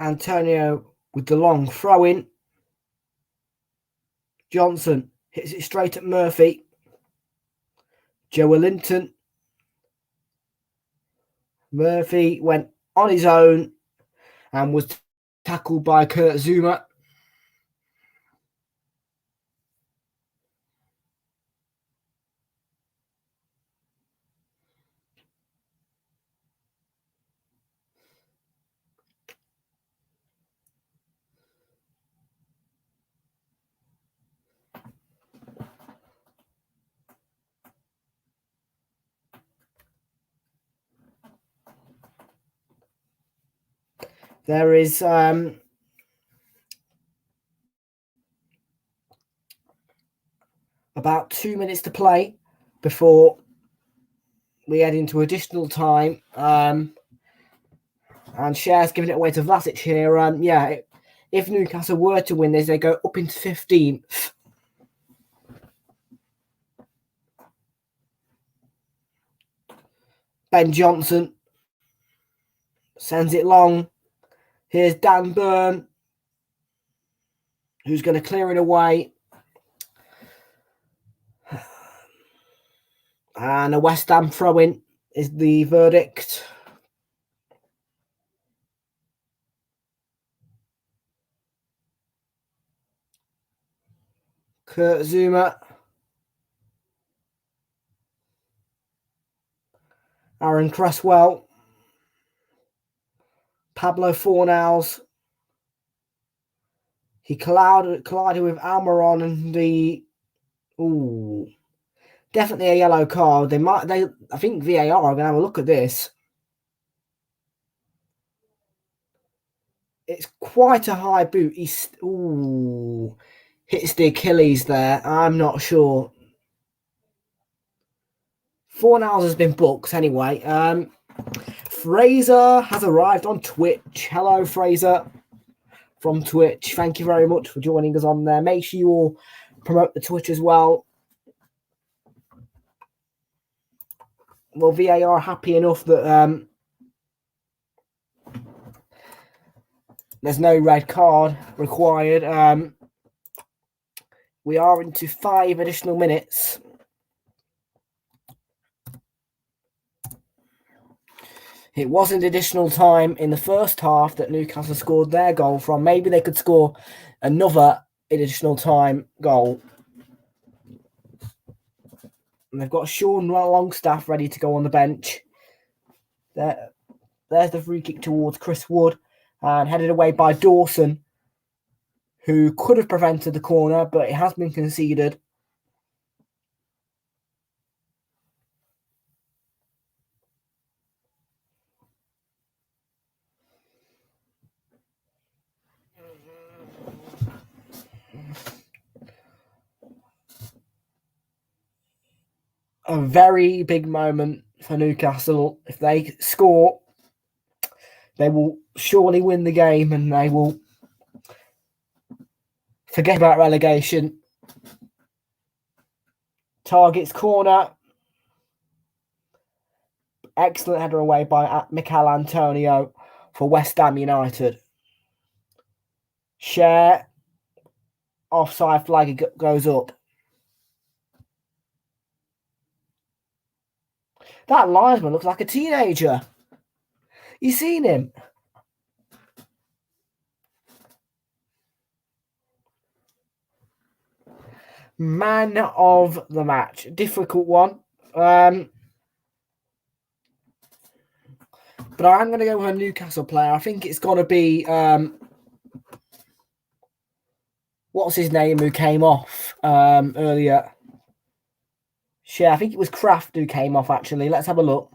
Antonio with the long throw in. Johnson hits it straight at Murphy. Realltom. Murphy went on his own and was tackled by Kurt Zouma. There is about 2 minutes to play before we head into additional time. And Share's giving it away to Vlasic here. If Newcastle were to win this, they go up into 15th. Ben Johnson sends it long. Here's Dan Burn, who's going to clear it away. And a West Ham throw-in is the verdict. Kurt Zouma. Aaron Cresswell. Pablo Fornals. He collided with Almiron and definitely a yellow card. I think VAR are going to have a look at this. It's quite a high boot. Hits the Achilles there. I'm not sure. Fornals has been booked anyway. Fraser has arrived on Twitch. Hello, Fraser from Twitch. Thank you very much for joining us on there. Make sure you all promote the Twitch as well. Well, VAR are happy enough that there's no red card required. We are into 5 additional minutes. It wasn't additional time in the first half that Newcastle scored their goal from. Maybe they could score another additional time goal. And they've got Sean Longstaff ready to go on the bench. There's the free kick towards Chris Wood and headed away by Dawson, who could have prevented the corner, but it has been conceded. A very big moment for Newcastle. If they score, they will surely win the game and they will forget about relegation. Target's corner. Excellent header away by Mikel Antonio for West Ham United. Share. Offside flag goes up. That linesman looks like a teenager. You seen him? Man of the match. Difficult one. But I'm going to go with a Newcastle player. I think it's going to be... what's his name who came off earlier? I think it was Kraft who came off, actually. Let's have a look.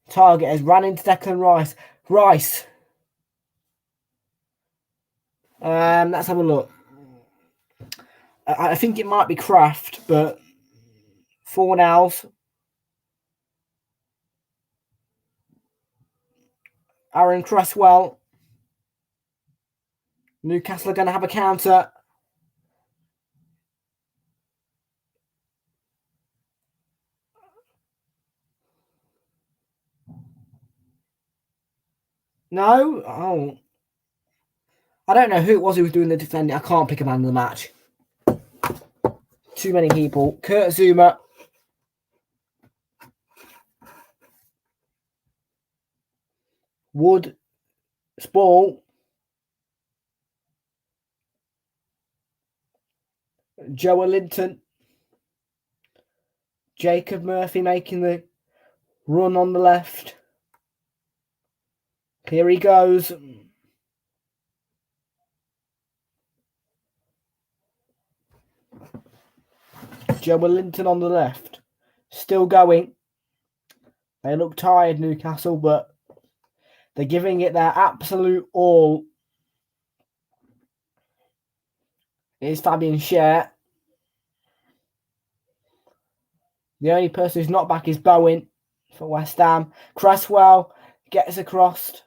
Target has ran into Declan Rice. Let's have a look. I think it might be Kraft, but Fornals. Aaron Cresswell. Newcastle are going to have a counter. No? Oh. I don't know who it was who was doing the defending. I can't pick a man of the match. Too many people. Kurt Zuma. Wood. Spall. Joe Linton. Jacob Murphy making the run on the left. Here he goes. Joe Linton on the left. Still going. They look tired, Newcastle, but they're giving it their absolute all. It's Fabian Schär. The only person who's not back is Bowen for West Ham. Cresswell gets across.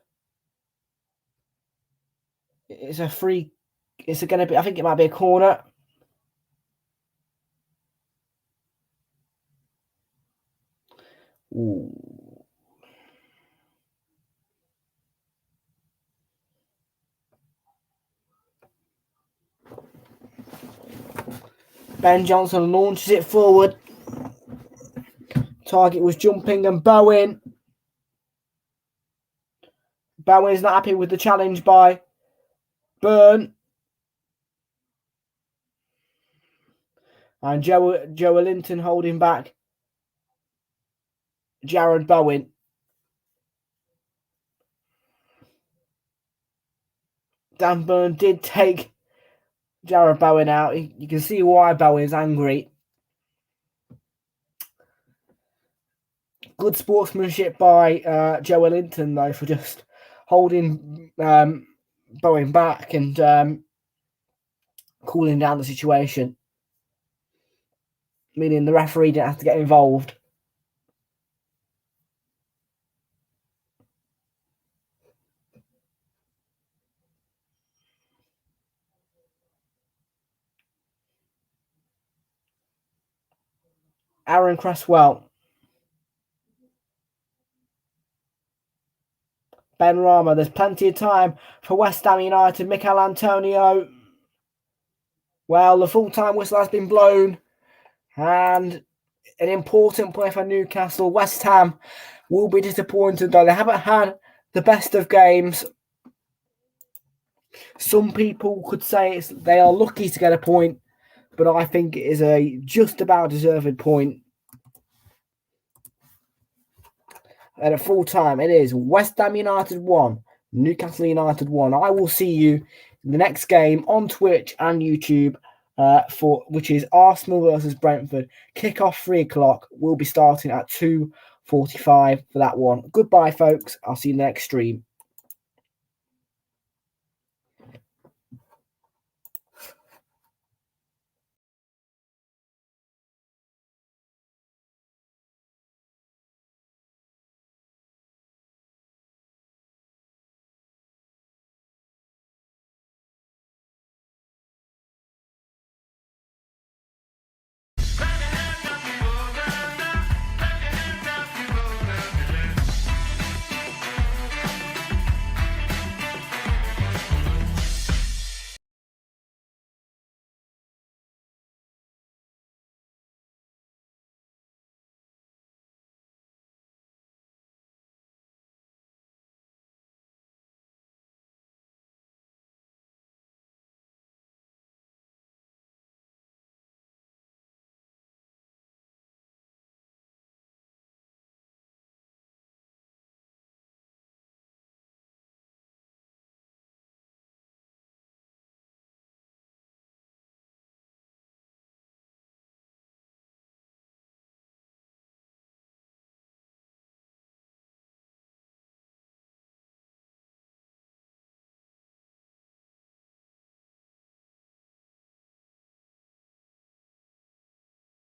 It's a free. It's going to be. I think it might be a corner. Ooh. Ben Johnson launches it forward. Target was jumping and Bowen. Bowen is not happy with the challenge by Byrne. And Joe Linton holding back Jared Bowen. Dan Byrne did take Jared Bowen out. You can see why Bowen is angry. Good sportsmanship by Joe Linton, though, for just holding Bowen back and cooling down the situation. Meaning the referee didn't have to get involved. Aaron Cresswell. Ben Rama. There's plenty of time for West Ham United. Mikel Antonio. Well, the full-time whistle has been blown. And an important play for Newcastle. West Ham will be disappointed, though. They haven't had the best of games. Some people could say they are lucky to get a point, but I think it is a just about deserved point. At a full time, it is West Ham United 1, Newcastle United 1. I will see you in the next game on Twitch and YouTube, which is Arsenal versus Brentford. Kickoff 3 o'clock. We'll be starting at 2:45 for that one. Goodbye, folks. I'll see you in the next stream.